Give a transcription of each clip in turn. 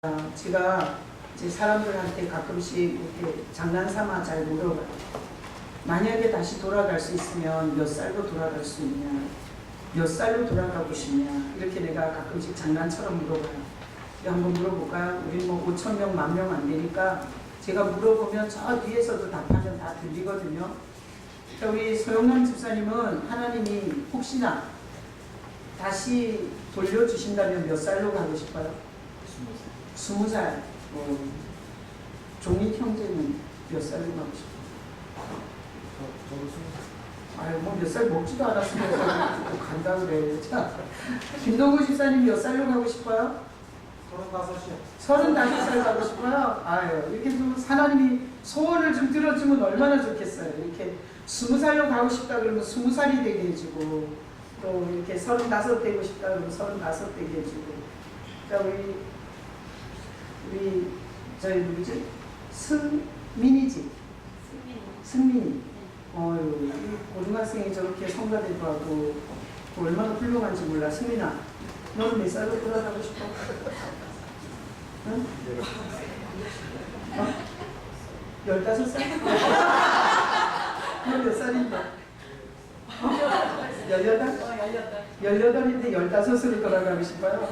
제가 이제 사람들한테 가끔씩 이렇게 장난삼아 잘 물어봐요. 만약에 다시 돌아갈 수 있으면 몇 살로 돌아갈 수 있냐? 몇 살로 돌아가고 싶냐? 이렇게 내가 가끔씩 장난처럼 물어봐요. 한번 물어볼까요? 우리 뭐 5,000명, 10,000명 안 되니까 제가 물어보면 저 뒤에서도 답하면 다 들리거든요. 우리 소영남 집사님은 하나님이 혹시나 다시 돌려주신다면 몇 살로 가고 싶어요? 20살. 종익 형제는 몇 살로 가고 싶어요? 저도 20살. 아유, 뭐 몇 살 먹지도 않았으면 간다 그래. 자, 김동구 집사님 몇 살로 가고 싶어요? 35이요. 35살 가고 싶어요? 아유, 이렇게 좀 하나님이 소원을 좀 들어주면 얼마나 좋겠어요. 이렇게 20살로 가고 싶다 그러면 20살이 되게 해주고, 또 이렇게 35 되고 싶다 그러면 35 되게 해주고. 그러니까 우리 저희 누구지? 승민이지? 승민이. 어유, 이 고등학생이 저렇게 성가대도 하고 얼마나 훌륭한지 몰라. 승민아, 너는 몇 살로 돌아가고 싶어? 응? 15살? 너 몇 살인데? 18? 18인데 15으로 돌아가고 싶어요?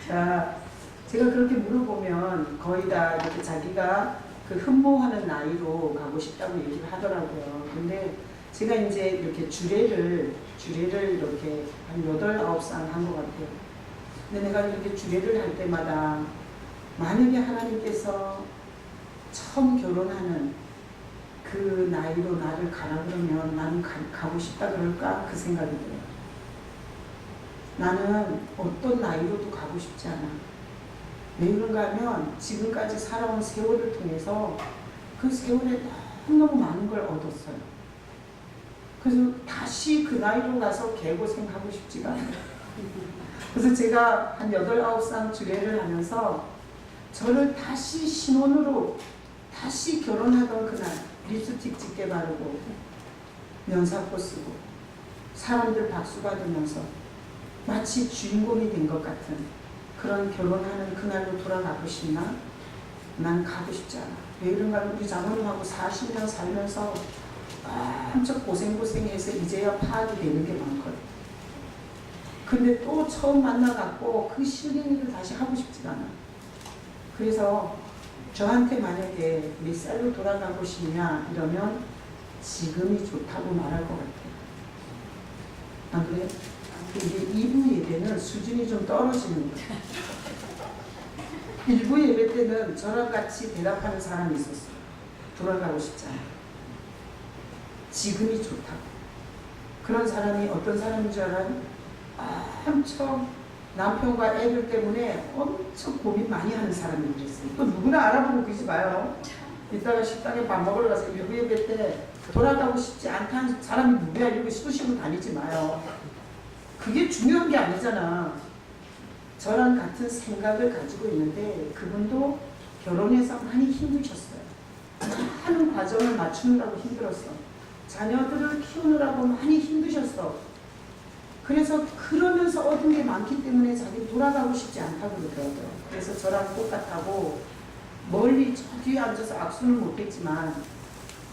자, 제가 그렇게 물어보면 거의 다 이렇게 자기가 그 흠모하는 나이로 가고 싶다고 얘기를 하더라고요. 근데 제가 이제 이렇게 주례를 이렇게 한 8, 9상 한 것 같아요. 근데 내가 이렇게 주례를 할 때마다 만약에 하나님께서 처음 결혼하는 그 나이로 나를 가라 그러면 나는 가고 싶다 그럴까? 그 생각이 들어요. 나는 어떤 나이로도 가고 싶지 않아. 왜 그런가 하면 지금까지 살아온 세월을 통해서 그 세월에 너무너무 많은 걸 얻었어요. 그래서 다시 그 나이로 가서 개고생하고 싶지가 않아요. 그래서 제가 한 8, 9상 주례를 하면서 저를 다시 신혼으로 다시 결혼하던 그날 립스틱 짙게 바르고 면사포 쓰고 사람들 박수 받으면서 마치 주인공이 된 것 같은 그런 결혼하는 그날로 돌아가고 싶나? 난 가고 싶지 않아. 왜 그런가 하면 우리 장모님하고 40년 살면서 엄청 고생해서 이제야 파악이 되는 게 많거든. 근데 또 처음 만나갖고 그 실갱이를 다시 하고 싶지가 않아. 그래서 저한테 만약에 몇 살로 돌아가고 싶냐 이러면 지금이 좋다고 말할 것 같아요. 안 그래요? 이게 2부 예배는 수준이 좀 떨어지는 거예요. 1부 예배 때는 저랑 같이 대답하는 사람이 있었어요. 돌아가고 싶잖아요. 지금이 좋다고. 그런 사람이 어떤 사람인 줄 알아요? 엄청 남편과 애들 때문에 엄청 고민 많이 하는 사람이 그랬어요. 또 누구나 알아보고 그러지 마요. 이따가 식당에 밥 먹으러 가서 1부 예배 때 돌아가고 싶지 않다는 사람이 누구야 이러고 쑤시고 다니지 마요. 그게 중요한 게 아니잖아. 저랑 같은 생각을 가지고 있는데 그분도 결혼해서 많이 힘드셨어요. 많은 과정을 맞추느라고 힘들었어. 자녀들을 키우느라고 많이 힘드셨어. 그래서 그러면서 얻은 게 많기 때문에 자기 돌아가고 싶지 않다고 그러더라고요. 그래서 저랑 똑같다고 멀리 저 뒤에 앉아서 악수는 못했지만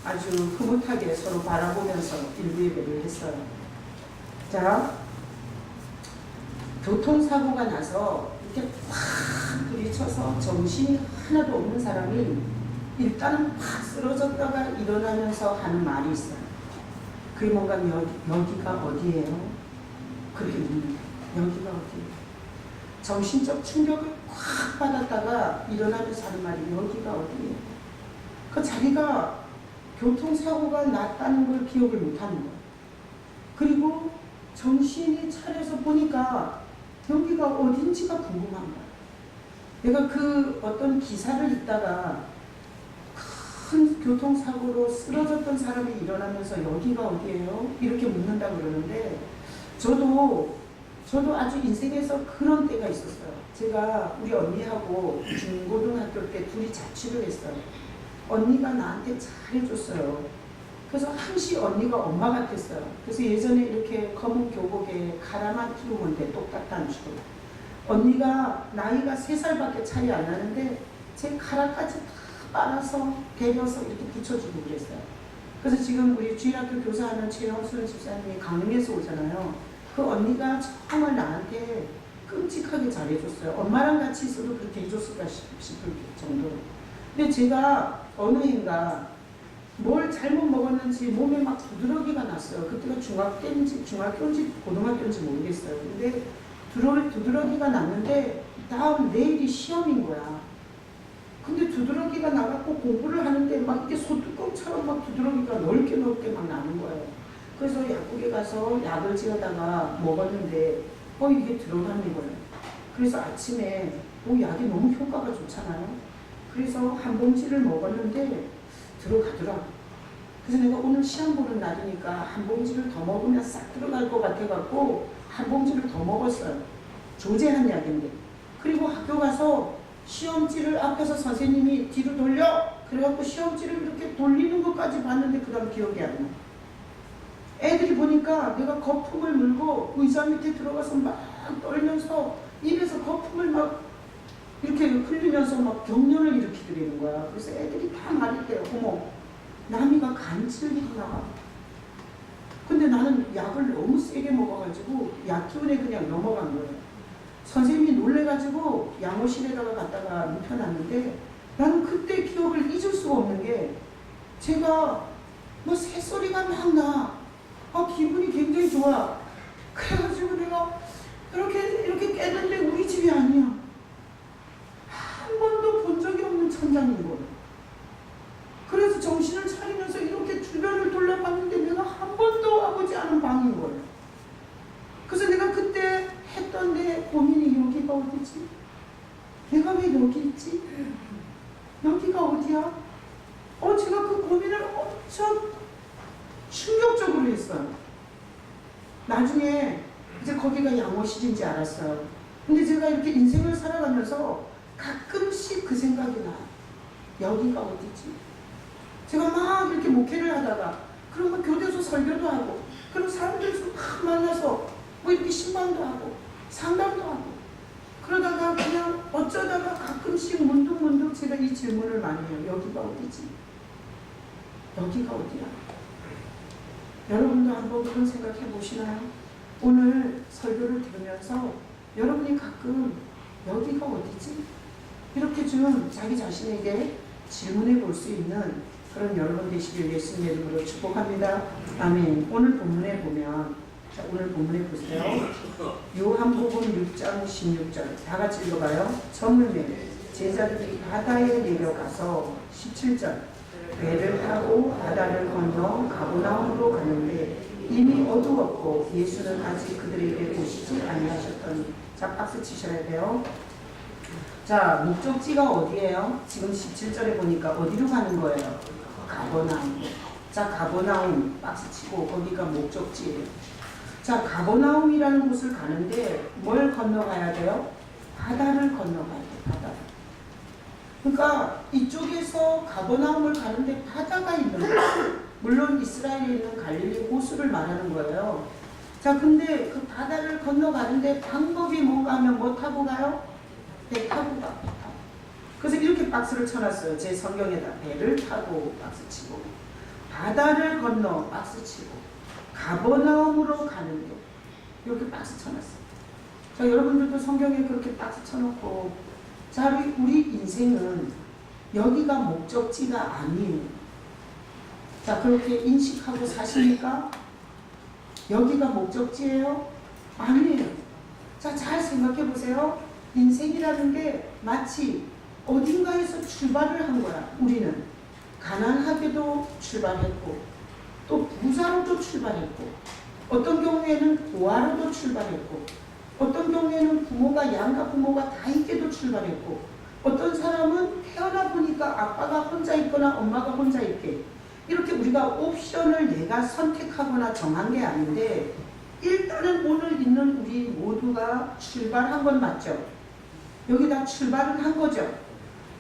아주 흐뭇하게 서로 바라보면서 일부 예배를 했어요. 자, 교통사고가 나서 이렇게 확 부딪혀서 정신이 하나도 없는 사람이 일단은 확 쓰러졌다가 일어나면서 하는 말이 있어요. 그게 뭔가 여기가 어디예요? 그렇게 묻는 거예요. 여기가 어디예요? 정신적 충격을 확 받았다가 일어나면서 하는 말이 여기가 어디예요? 그 자기가 교통사고가 났다는 걸 기억을 못하는 거예요. 그리고 정신이 차려서 보니까 여기가 어딘지가 궁금한 거야. 내가 그 어떤 기사를 읽다가 큰 교통사고로 쓰러졌던 사람이 일어나면서 여기가 어디예요? 이렇게 묻는다고 그러는데 저도 아주 인생에서 그런 때가 있었어요. 제가 우리 언니하고 중고등학교 때 둘이 자취를 했어요. 언니가 나한테 잘해줬어요. 그래서 항시 언니가 엄마 같았어요. 그래서 예전에 이렇게 검은 교복에 카라만 끼고 온데 똑같다는 식으로 언니가 나이가 3살밖에 차이 안 나는데 제 가락까지 다 빨아서 개려서 이렇게 붙여주고 그랬어요. 그래서 지금 우리 주일학교 교사하는 최영순 집사님이 강릉에서 오잖아요. 그 언니가 정말 나한테 끔찍하게 잘해줬어요. 엄마랑 같이 있어도 그렇게 해줬을까 싶을 정도로. 근데 제가 어느 해인가 뭘 잘못 먹었는지 몸에 막 두드러기가 났어요. 그때가 중학교인지 고등학교인지 모르겠어요. 근데 두드러기가 났는데 다음 내일이 시험인 거야. 근데 두드러기가 나갖고 공부를 하는데 막 이게 소뚜껑처럼 막 두드러기가 넓게 막 나는 거예요. 그래서 약국에 가서 약을 지어다가 먹었는데 이게 들어가는 거예요. 그래서 아침에 약이 너무 효과가 좋잖아요. 그래서 한 봉지를 먹었는데 들어가더라. 그래서 내가 오늘 시험 보는 날이니까 한 봉지를 더 먹으면 싹 들어갈 것 같아갖고 한 봉지를 더 먹었어요. 조제한 약인데. 그리고 학교 가서 시험지를 앞에서 선생님이 뒤로 돌려! 그래갖고 시험지를 이렇게 돌리는 것까지 봤는데 그 다음 기억이 안 나. 애들이 보니까 내가 거품을 물고 의자 밑에 들어가서 막 떨면서 입에서 거품을 막 이렇게 흘리면서 막 경련을 일으키더라는 거야. 그래서 애들이 다 말했대요. 어머, 남이가 간질기구나. 근데 나는 약을 너무 세게 먹어가지고 약 기운에 그냥 넘어간 거예요. 선생님이 놀래가지고 양호실에다가 갖다가 눕혀놨는데 나는 그때 기억을 잊을 수가 없는 게 제가 뭐 새소리가 막 나. 기분이 굉장히 좋아. 그래가지고 내가 이렇게 깼는데 우리 집이 아니야. 한 번도 본 적이 없는 천장인 거예요. 그래서 정신을 차리면서 이렇게 주변을 돌려봤는데 내가 한 번도 와보지 않은 방인 거예요. 그래서 내가 그때 했던 내 고민이 여기가 어디지? 내가 왜 여기 있지? 여기가 어디야? 제가 그 고민을 엄청 충격적으로 했어요. 나중에 이제 거기가 양호실인지 알았어요. 근데 제가 이렇게 인생을 살아가면서 가끔씩 그 생각이 나요. 여기가 어디지? 제가 막 이렇게 목회를 하다가 그리고 막 교대소 설교도 하고 그리고 사람들도 막 만나서 뭐 이렇게 신방도 하고 상담도 하고 그러다가 그냥 어쩌다가 가끔씩 문득문득 제가 이 질문을 많이 해요. 여기가 어디지? 여기가 어디야? 여러분도 한번 그런 생각해 보시나요? 오늘 설교를 들으면서 여러분이 가끔 여기가 어디지? 이렇게 좀 자기 자신에게 질문해 볼 수 있는 그런 여러분 되시길 예수님의 이름으로 축복합니다. 아멘. 오늘 본문에 보면 오늘 본문에 보세요. 요한복음 6장 16절 다 같이 읽어봐요. 저물매 제자들이 바다에 내려가서 17절 배를 타고 바다를 건너 가버나움으로 가는데 이미 어두웠고 예수는 아직 그들에게 오시지 아니하셨더니. 자, 박수 치셔야 돼요. 자, 목적지가 어디예요? 지금 17절에 보니까 어디로 가는 거예요? 가버나움. 자, 가버나움 박수 치고 거기가 목적지예요. 자, 가버나움이라는 곳을 가는데 뭘 건너가야 돼요? 바다를 건너가야 돼요. 바다. 그러니까 이쪽에서 가버나움을 가는데 바다가 있는 거예요. 물론 이스라엘에 있는 갈릴리 호수를 말하는 거예요. 자, 근데 그 바다를 건너가는데 방법이 뭔가 하면 뭐 타고 가요? 배 타고 가. 배 타고. 그래서 이렇게 박스를 쳐놨어요. 제 성경에다 배를 타고 박스 치고 바다를 건너 박스 치고 가버나움으로 가는데 이렇게 박스 쳐놨어요. 자, 여러분들도 성경에 그렇게 박스 쳐놓고 자, 우리 인생은 여기가 목적지가 아니에요. 자, 그렇게 인식하고 사십니까? 여기가 목적지예요? 아니에요. 자, 잘 생각해 보세요. 인생이라는 게 마치 어딘가에서 출발을 한 거야. 우리는 가난하게도 출발했고 또 부자로도 출발했고 어떤 경우에는 고아로도 출발했고 어떤 경우에는 부모가 양가 부모가 다 있게도 출발했고 어떤 사람은 태어나 보니까 아빠가 혼자 있거나 엄마가 혼자 있게 이렇게 우리가 옵션을 내가 선택하거나 정한 게 아닌데 일단은 오늘 있는 우리 모두가 출발한 건 맞죠? 여기 다 출발은 한 거죠.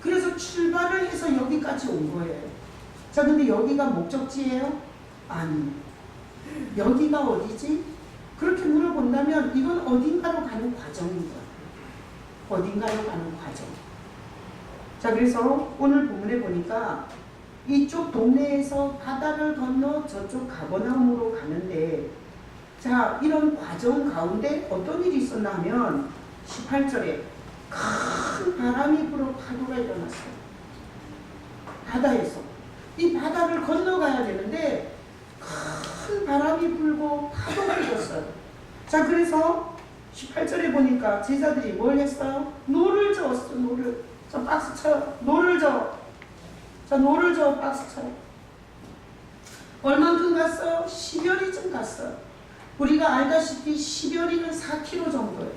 그래서 출발을 해서 여기까지 온 거예요. 자, 근데 여기가 목적지예요? 아니. 여기가 어디지? 그렇게 물어본다면 이건 어딘가로 가는 과정인 거야. 어딘가로 가는 과정. 자, 그래서 오늘 본문에 보니까 이쪽 동네에서 바다를 건너 저쪽 가버나움으로 가는데, 자, 이런 과정 가운데 어떤 일이 있었나 하면 18절에 큰 바람이 불어 파도가 일어났어요. 바다에서. 이 바다를 건너가야 되는데 큰 바람이 불고 파도가 일었어요. 자, 그래서 18절에 보니까 제자들이 뭘 했어요? 노를 저었어. 노를. 자, 박스 쳐요. 노를 저어. 자, 노를 저어. 박스 쳐요. 얼만큼 갔어요? 10여리쯤 갔어요. 우리가 알다시피 10여리는 4km 정도예요.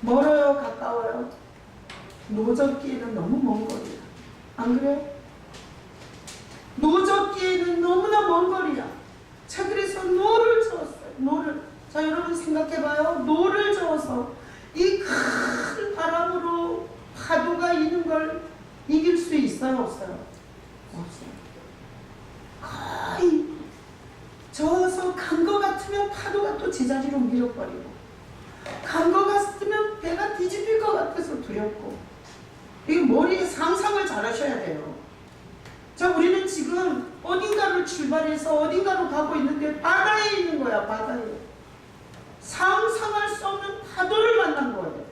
멀어요? 가까워요? 노젓기에는 너무 먼 거리야. 안 그래? 노젓기에는 너무나 먼 거리야. 자, 그래서 노를 저었어요. 노를. 자, 여러분 생각해봐요. 노를 저어서 이 큰 바람으로 파도가 있는 걸 이길 수 있어요? 없어요? 없어요. 거의 저어서 간 것 같으면 파도가 또 제자리로 밀어버리고, 간 것 같으면 배가 뒤집힐 것 같아서 두렵고. 이 머리에 상상을 잘 하셔야 돼요. 자, 우리는 지금 어딘가를 출발해서 어딘가로 가고 있는데 바다에 있는 거야. 바다에. 상상할 수 없는 파도를 만난 거예요.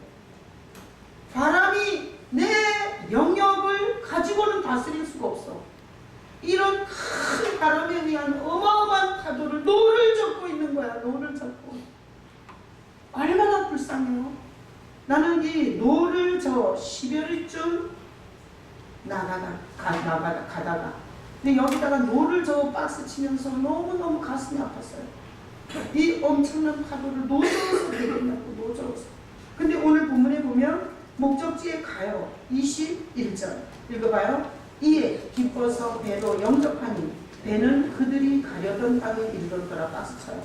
바람이 내 영역을 가지고는 다스릴 수가 없어. 이런 큰 바람에 의한 어마어마한 파도를 노를 젓고 있는 거야. 노를 젓고. 얼마나 불쌍해요. 나는 이 노를 저 10여리쯤 가다가 근데 여기다가 노를 저 박스 치면서 너무너무 가슴이 아팠어요. 이 엄청난 파도를 노저어서 되겠냐고. 노저어서. 근데 오늘 본문에 보면 목적지에 가요. 21절 읽어봐요. 이에 기뻐서 배로 영접하니 배는 그들이 가려던 땅에 이르렀더라. 박스 쳐요.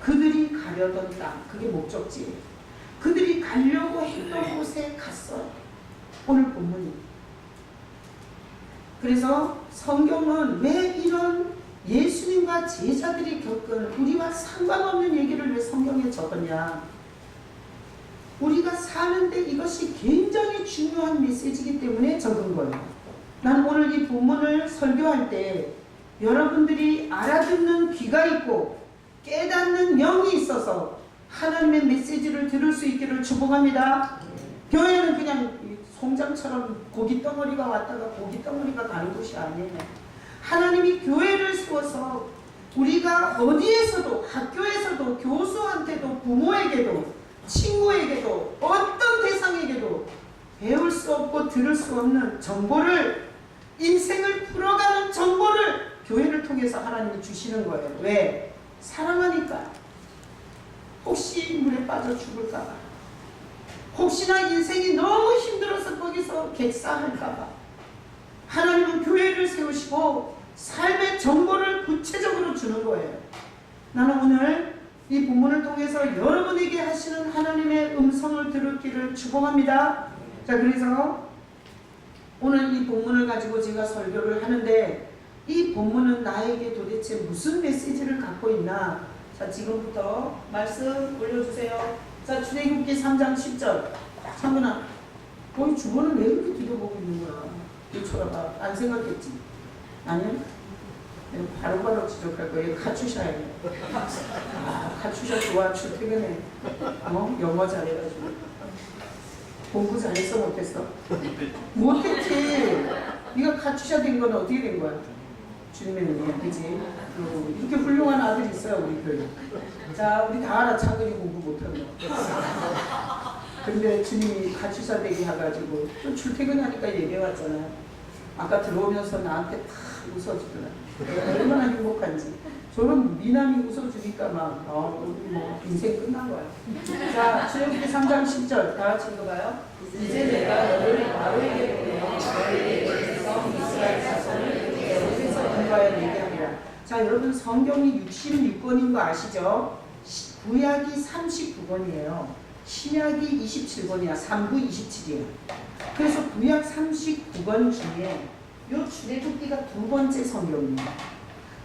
그들이 가려던 땅, 그게 목적지예요. 그들이 가려고 했던 곳에 갔어요. 오늘 본문이. 그래서 성경은 왜 이런 예수님과 제자들이 겪은 우리와 상관없는 얘기를 왜 성경에 적었냐? 우리가 사는데 이것이 굉장히 중요한 메시지이기 때문에 적은 거예요. 난 오늘 이 본문을 설교할 때 여러분들이 알아듣는 귀가 있고 깨닫는 영이 있어서 하나님의 메시지를 들을 수 있기를 축복합니다. 교회는 그냥 송장처럼 고기 덩어리가 왔다가 고기 덩어리가 가는 곳이 아니에요. 하나님이 교회를 세워서 우리가 어디에서도, 학교에서도, 교수한테도, 부모에게도, 친구에게도, 어떤 대상에게도 배울 수 없고 들을 수 없는 정보를, 인생을 풀어가는 정보를 교회를 통해서 하나님이 주시는 거예요. 왜? 사랑하니까. 혹시 물에 빠져 죽을까봐, 혹시나 인생이 너무 힘들어서 거기서 객사할까봐 하나님은 교회를 세우시고 삶의 정보를 구체적으로 주는 거예요. 나는 오늘 이 본문을 통해서 여러분에게 하시는 하나님의 음성을 들었기를 축복합니다. 자, 그래서 오늘 이 본문을 가지고 제가 설교를 하는데 이 본문은 나에게 도대체 무슨 메시지를 갖고 있나? 자, 지금부터 말씀 올려주세요. 자, 출애굽기 3장 10절. 창근아, 거기 주번은 왜 그렇게 뒤돌아보고 있는 거야? 이거 쳐다봐. 안 생각했지? 아니요? 바로바로 지적할 거예요. 카츄샤야 돼. 아, 카츄샤 좋아. 출퇴근해. 영어 잘해가지고. 공부 잘했어? 못했어? 못했지. 네가 카츄샤 된 건 어떻게 된 거야? 주님의 은혜야, 그지? 이렇게 훌륭한 아들이 있어요, 우리 교회. 자, 우리 다 알아, 창근이 공부 못한 거. 근데 주님이 카츄샤 되게 해가지고 또 출퇴근하니까 얘기해왔잖아요. 아까 들어오면서 나한테 다 웃어주더라. 얼마나 행복한지. 저런 미남이 웃어주니까 막 우리 뭐 인생 끝난 거야. 자, 출애굽기 3장 10절 다 같이 읽어봐요. 이제 내가 너를 바로에게 보내어 너에게 백성 이스라엘 자손을 어디서 공부하여 내게 하리라. 자, 여러분 성경이 66권인 거 아시죠? 구약이 39권이에요. 신약이 27권이야. 3부 27이에요. 그래서 구약 39권 중에 요 출애굽기가 두 번째 성경이에요.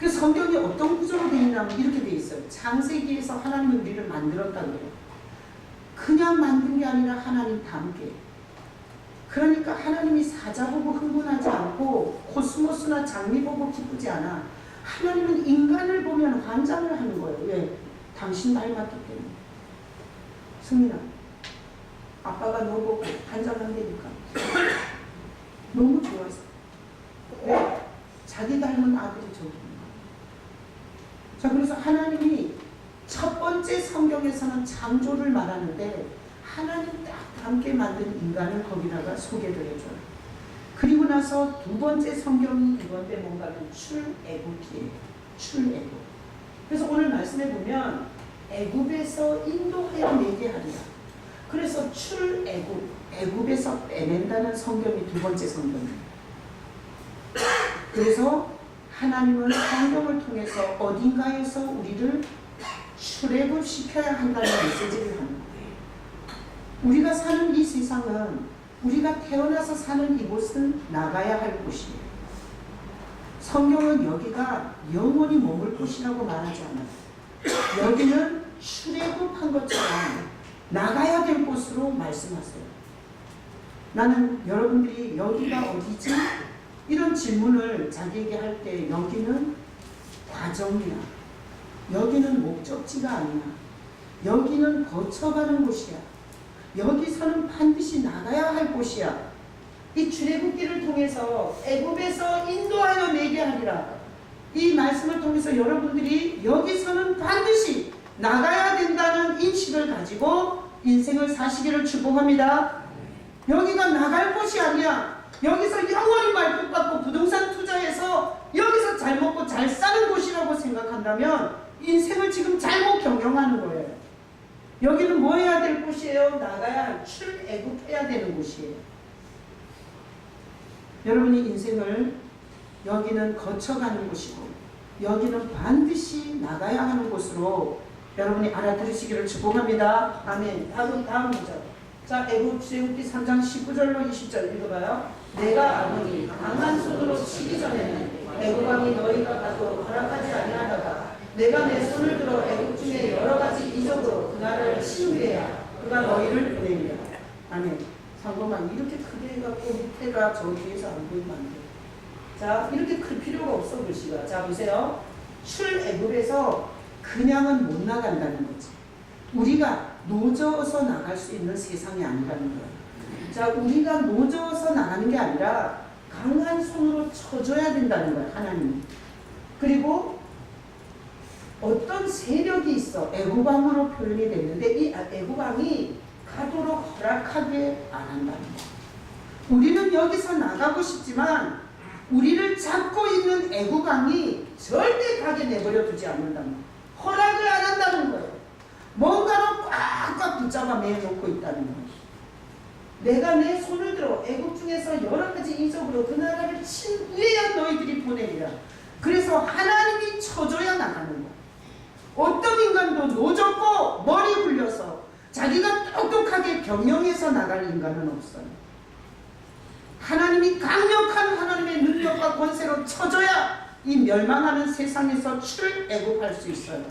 그 성경이 어떤 구조로 되어 있냐면 이렇게 되어 있어요. 창세기에서 하나님이 우리를 만들었다는 거예요. 그냥 만든 게 아니라 하나님 닮게. 그러니까 하나님이 사자 보고 흥분하지 않고 코스모스나 장미 보고 기쁘지 않아. 하나님은 인간을 보면 환장을 하는 거예요. 왜? 당신 닮았기 때문에. 승민아, 아빠가 너 보고 환장한다니까. 너무 좋아서. 왜? 자기 닮은 아들이 저기 있는 거예요. 자, 그래서 하나님이 첫 번째 성경에서는 창조를 말하는데 하나님 딱 닮게 만든 인간을 거기다가 소개를 해줘요. 그리고 나서 두 번째 성경이 이건데 뭔가는 출애굽기예요. 출애굽. 그래서 오늘 말씀해 보면 애굽에서 인도하여 내게 하리라. 그래서 출애굽, 애굽에서 빼낸다는 성경이 두 번째 성경이에요. 그래서 하나님은 성경을 통해서 어딘가에서 우리를 출애굽 시켜야 한다는 메시지를 하는 거예요. 우리가 사는 이 세상은, 우리가 태어나서 사는 이곳은 나가야 할 곳이에요. 성경은 여기가 영원히 머물 곳이라고 말하지 않아요. 여기는 출애굽한 것처럼 나가야 될 곳으로 말씀하세요. 나는 여러분들이 여기가 어디지? 이런 질문을 자기에게 할 때 여기는 과정이야. 여기는 목적지가 아니야. 여기는 거쳐가는 곳이야. 여기서는 반드시 나가야 할 곳이야. 이 출애굽기를 통해서 애굽에서 인도하여 내게 하리라. 이 말씀을 통해서 여러분들이 여기서는 반드시 나가야 된다는 인식을 가지고 인생을 사시기를 축복합니다. 여기가 나갈 곳이 아니야. 여기서 영원히 말뚝 받고 부동산 투자해서 여기서 잘 먹고 잘 사는 곳이라고 생각한다면 인생을 지금 잘못 경영하는 거예요. 여기는 뭐 해야 될 곳이에요? 나가야 할 출애굽해야 되는 곳이에요. 여러분이 인생을 여기는 거쳐가는 곳이고 여기는 반드시 나가야 하는 곳으로 여러분이 알아들으시기를 축복합니다. 아멘. 다음 구절. 자, 애굽 출애굽기 3장 19절로 20절 읽어봐요. 내가 아버지 강한 손으로 치기 전에는 애굽 왕이 너희가 가도 허락하지 아니하다가 내가 내 손을 들어 애굽 중에 여러 가지 이적으로 그 나라를 친 후에야 그가 너희를 보내리라. 아멘. 상고만 이렇게 크게 해갖고 밑에가 저 뒤에서 안 보이면 안 돼요. 자, 이렇게 클 필요가 없어 글씨가. 자, 보세요. 출애굽에서 그냥은 못 나간다는 거지. 우리가 노져서 나갈 수 있는 세상이 아니라는 거예요. 자, 우리가 노져서 나가는 게 아니라 강한 손으로 쳐줘야 된다는 거예요. 하나님이. 그리고 어떤 세력이 있어. 애굽왕으로 표현이 됐는데 이 애굽왕이 가도록 허락하게 안 한다는 거예요. 우리는 여기서 나가고 싶지만 우리를 잡고 있는 애국왕이 절대 가게 내버려 두지 않는다는 거예요. 허락을 안 한다는 거예요. 뭔가로 꽉꽉 붙잡아 매놓고 있다는 거예요. 내가 내 손을 들어 애국 중에서 여러 가지 이적으로 그 나라를 친 후에야 너희들이 보내리라. 그래서 하나님이 쳐줘야 나가는 거예요. 어떤 인간도 노젓고 머리 굴려서 자기가 똑똑하게 경영해서 나갈 인간은 없어요. 하나님이 강력한 하나님의 능력과 권세로 쳐줘야 이 멸망하는 세상에서 출애굽할 수 있어요.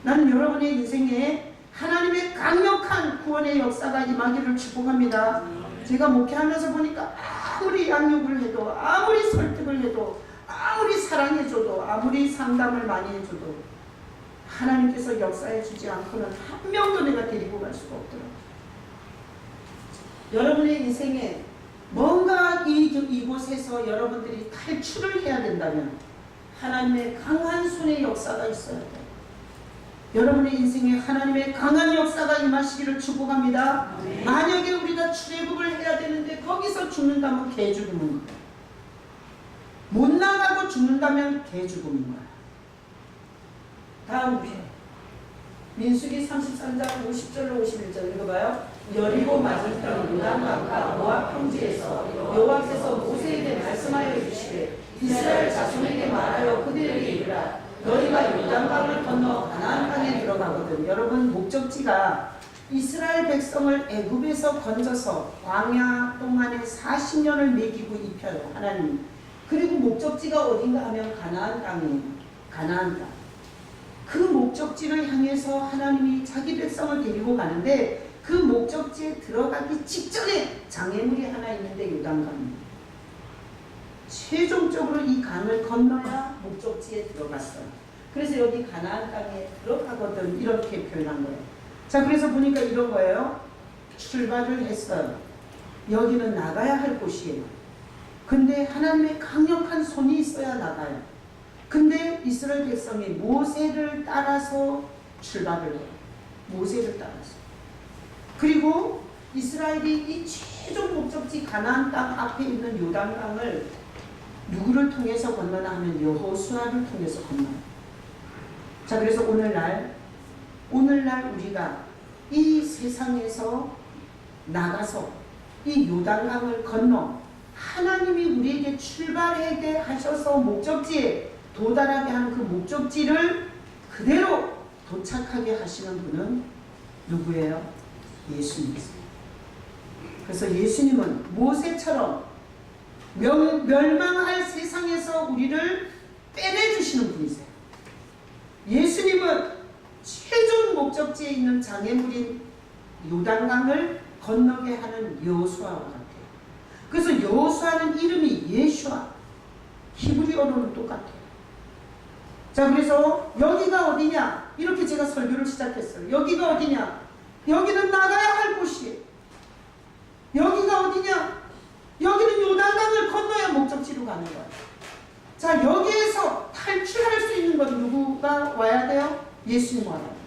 나는 여러분의 인생에 하나님의 강력한 구원의 역사가 임하기를 축복합니다. 제가 목회하면서 보니까 아무리 양육을 해도 아무리 설득을 해도 아무리 사랑해줘도 아무리 상담을 많이 해줘도 하나님께서 역사해 주지 않고는 한 명도 내가 데리고 갈 수가 없더라고요. 여러분의 인생에 뭔가 이곳에서 여러분들이 탈출을 해야 된다면 하나님의 강한 손의 역사가 있어야 돼요. 여러분의 인생에 하나님의 강한 역사가 임하시기를 축복합니다. 네. 만약에 우리가 출애굽을 해야 되는데 거기서 죽는다면 개 죽음인 거예요. 못 나가고 죽는다면 개 죽음인 거예요. 다음 민수기 33장 50절로 51절 읽어봐요. 여리고 맞은편 요단강과 모압 평지에서 여호와께서 모세에게 말씀하여 이르시되 이스라엘 자손에게 말하여 그들에게 이르라 너희가 요단강을 건너 가나안 땅에 들어가거든. 여러분 목적지가 이스라엘 백성을 애굽에서 건져서 광야 동안에 40년을 먹이고 입혀요. 하나님. 그리고 목적지가 어딘가 하면 가나안 땅이에요. 가나안 땅. 그 목적지를 향해서 하나님이 자기 백성을 데리고 가는데 그 목적지에 들어가기 직전에 장애물이 하나 있는데 요단강입니다. 최종적으로 이 강을 건너야 목적지에 들어갔어요. 그래서 여기 가나안 땅에 들어가거든 이렇게 표현한 거예요. 자, 그래서 보니까 이런 거예요. 출발을 했어요. 여기는 나가야 할 곳이에요. 근데 하나님의 강력한 손이 있어야 나가요. 근데 이스라엘 백성이 모세를 따라서 출발을 해요. 모세를 따라서. 그리고 이스라엘이 이 최종 목적지 가나안 땅 앞에 있는 요단강을 누구를 통해서 건너나 하면 여호수아를 통해서 건너요. 자, 그래서 오늘날 우리가 이 세상에서 나가서 이 요단강을 건너 하나님이 우리에게 출발하게 하셔서 목적지에 도달하게 하는 그 목적지를 그대로 도착하게 하시는 분은 누구예요? 예수님이세요. 그래서 예수님은 모세처럼 멸망할 세상에서 우리를 빼내주시는 분이세요. 예수님은 최종 목적지에 있는 장애물인 요단강을 건너게 하는 여호수아와 같아요. 그래서 여호수아는 이름이 예슈아, 히브리어로는 똑같아요. 자, 그래서 여기가 어디냐? 이렇게 제가 설교를 시작했어요. 여기가 어디냐? 여기는 나가야 할 곳이에요. 여기가 어디냐? 여기는 요단강을 건너야 목적지로 가는 거예요. 자, 여기에서 탈출할 수 있는 건 누구가 와야 돼요? 예수님 와야 돼요.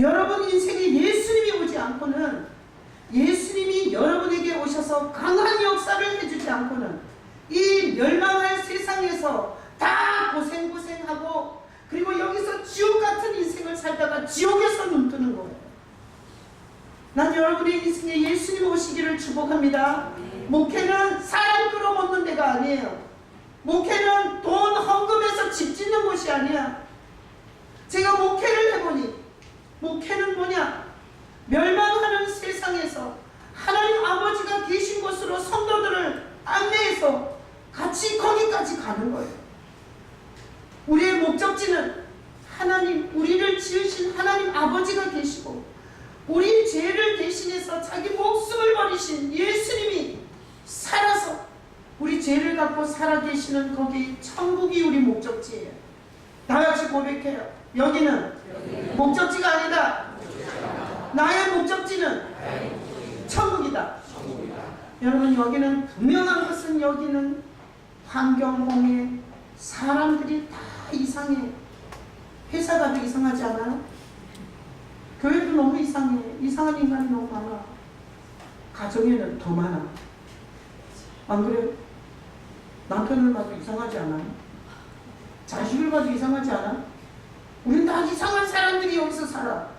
여러분 인생에 예수님이 오지 않고는, 예수님이 여러분에게 오셔서 강한 역사를 해주지 않고는 이 멸망할 세상에서 다 고생하고 그리고 여기서 지옥 같은 인생을 살다가 지옥에서 눈 뜨는 거예요. 난 여러분의 인생에 예수님 오시기를 축복합니다. 목회는 사람 끌어모는 데가 아니에요. 목회는 돈 헌금해서 집 짓는 곳이 아니야. 제가 목회를 해보니 목회는 뭐냐? 멸망하는 세상에서 하나님 아버지가 계신 곳으로 성도들을 안내해서 같이 거기까지 가는 거예요. 우리의 목적지는 하나님, 우리를 지으신 하나님 아버지가 계시고 우리 죄를 대신해서 자기 목숨을 버리신 예수님이 살아서 우리 죄를 갖고 살아계시는 거기 천국이 우리 목적지예요. 다같이 고백해요. 여기는 목적지가 아니다. 나의 목적지는 천국이다. 여러분, 여기는 분명한 것은 여기는 환경공해, 사람들이 다 이상해. 회사 가도 이상하지 않아요? 교회도 너무 이상해. 이상한 인간이 너무 많아. 가정에는 더 많아. 안 그래요? 남편을 봐도 이상하지 않아요? 자식을 봐도 이상하지 않아? 우린 다 이상한 사람들이 여기서 살아.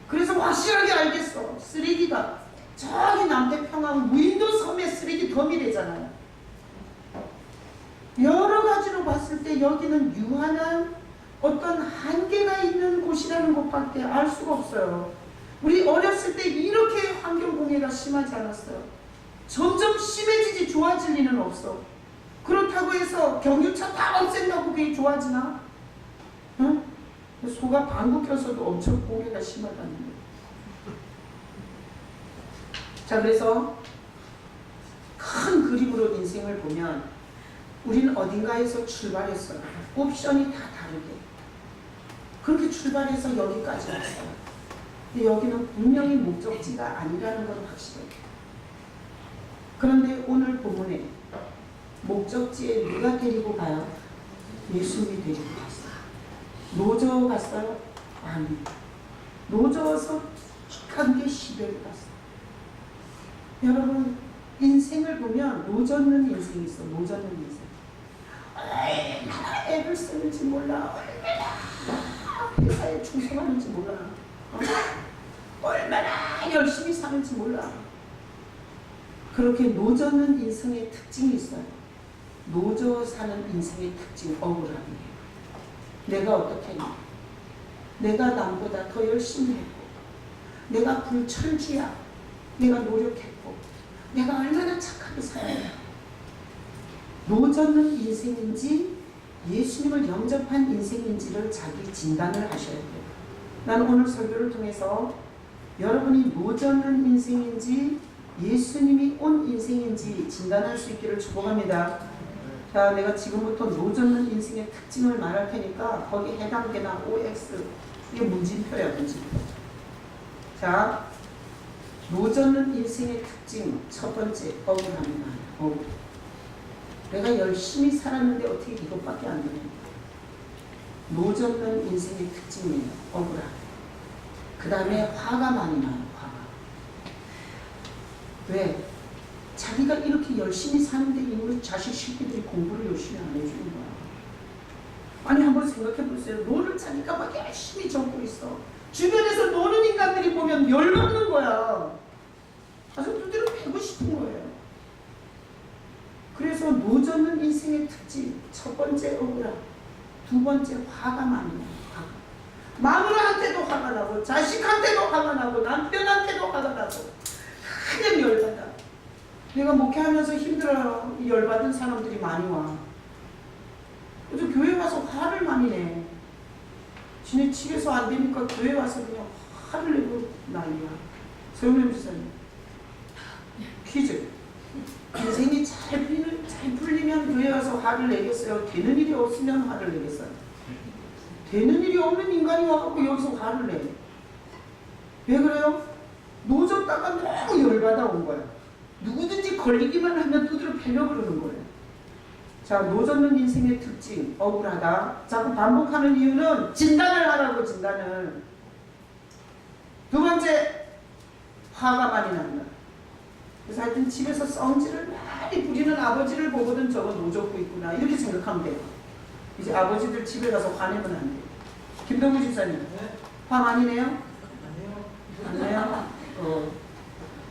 그래서 확실하게 알겠어. 쓰레기가 저기 남태평양 무인도 섬에 쓰레기 더미래잖아요. 여러 가지로 봤을 때 여기는 유한한 어떤 한계가 있는 곳이라는 것밖에 알 수가 없어요. 우리 어렸을 때 이렇게 환경공해가 심하지 않았어요. 점점 심해지지 좋아질 리는 없어. 그렇다고 해서 경유차 다 없앤다고 그게 좋아지나? 응? 소가 방구 껴서도 엄청 공해가 심하다는 거예요. 자, 그래서 큰 그림으로 인생을 보면 우리는 어딘가에서 출발했어요. 옵션이 다 다르게. 그렇게 출발해서 여기까지 왔어요. 근데 여기는 분명히 목적지가 아니라는 건 확실해요. 그런데 오늘 본문에 목적지에 누가 데리고 가요? 예수님이 데리고 갔어요. 노저 갔어요? 아니. 노저어서 한 게 시대를 갔어요. 여러분, 인생을 보면 노젓는 인생이 있어. 노젓는 인생. 얼마나 애를 쓰는지 몰라. 얼마나 회사에 충성하는지 몰라. 얼마나 열심히 사는지 몰라. 그렇게 노젓는 인생의 특징이 있어요. 노저 사는 인생의 특징, 억울함이에요. 내가 어떻게 했니? 내가 남보다 더 열심히 했고, 내가 불철주야. 내가 노력했고, 내가 얼마나 착하게 살아야 노젓는 인생인지 예수님을 영접한 인생인지를 자기 진단을 하셔야 돼요. 나는 오늘 설교를 통해서 여러분이 노젓는 인생인지 예수님이 온 인생인지 진단할 수 있기를 축복합니다. 자, 내가 지금부터 노젓는 인생의 특징을 말할 테니까 거기 해당되나 OX, 이게 문진표야, 문진표. 자, 노젓는 인생의 특징 첫 번째, 억울합니다. 억울. 내가 열심히 살았는데 어떻게 이것밖에 안 되냐. 노젓는 인생의 특징이에요. 억울함. 그 다음에 화가 많이 나요. 화가. 왜? 자기가 이렇게 열심히 사는데 이놈의 자식 새끼들이 공부를 열심히 안 해주는 거야. 아니 한번 생각해 보세요. 노를 자기가 막 열심히 적고 있어. 주변에서 노는 인간들이 보면 열받는 거야. 아주 두드려 패고 싶은 거예요. 그래서 노젓는 인생의 특징 첫 번째 억울함, 두 번째 화가 많이 나요. 화가. 마누라한테도 화가 나고 자식한테도 화가 나고 남편한테도 화가 나고 그냥 열받아. 내가 목회하면서 힘들어요. 이 열받은 사람들이 많이 와. 그래서 교회 와서 화를 많이 내. 지네 집에서 안 되니까 교회 와서 그냥 화를 내고 난리야. 소영님 지사님. 퀴즈. 인생이 잘 풀리면 교회 와서 화를 내겠어요? 되는 일이 없으면 화를 내겠어요? 되는 일이 없는 인간이 와갖고 여기서 화를 내. 왜 그래요? 노졌다가 너무 열받아 온 거야. 누구든지 걸리기만 하면 두드려 패려 그러는 거예요. 자, 노젓는 인생의 특징, 억울하다. 자꾸 반복하는 이유는 진단을 하라고, 진단을. 두 번째, 화가 많이 난다. 그래서 하여튼 집에서 성질을 많이 부리는 아버지를 보거든 저거 노젓고 있구나. 이렇게 생각하면 돼요. 이제 아버지들 집에 가서 화내면 안 돼요. 김동구 집사님, 화 많이 내요? 안 내요?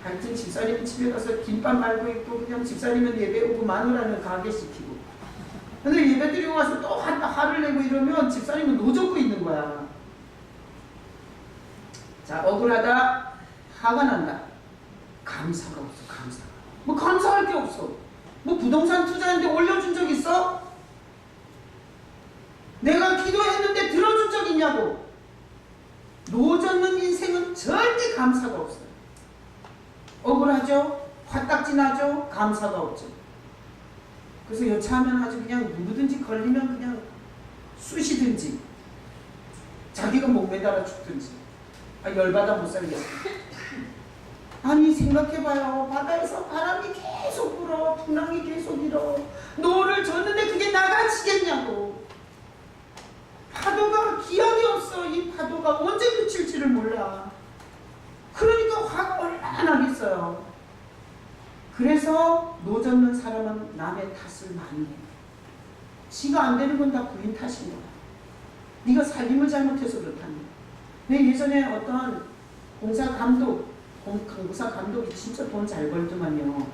하여튼 집사님 집에 가서 김밥 말고 있고 그냥 집사님은 예배 오고 마누라는 가게 시키고. 근데 예배 드리고 와서 또 화를 내고 이러면 집사님은 노젓고 있는 거야. 자, 억울하다. 화가 난다. 감사가 없어. 감사가. 뭐 감사할 게 없어. 뭐 부동산 투자했는데 올려준 적 있어? 내가 기도했는데 들어준 적 있냐고. 노젓는 인생은 절대 감사가 없어요. 억울하죠? 화딱지 나죠? 감사가 없죠. 그래서 여차하면 아주 그냥 누구든지 걸리면 그냥 쑤시든지 자기가 목매달아 죽든지. 아, 열받아 못 살겠어. 아니 생각해봐요. 바다에서 바람이 계속 불어. 풍랑이 계속 일어. 노를 줬는데 그게 나가지겠냐고. 파도가 기약이 없어. 이 파도가 언제 그칠지를 몰라. 그러니까 화가 얼마나 나겠어요. 그래서 노젓는 사람은 남의 탓을 많이 해. 지가 안 되는 건 다 부인 탓인 거야. 네가 살림을 잘못해서 그렇다는 거야. 내 예전에 어떤 공사 감독, 강구사 감독이 진짜 돈 잘 벌더만요.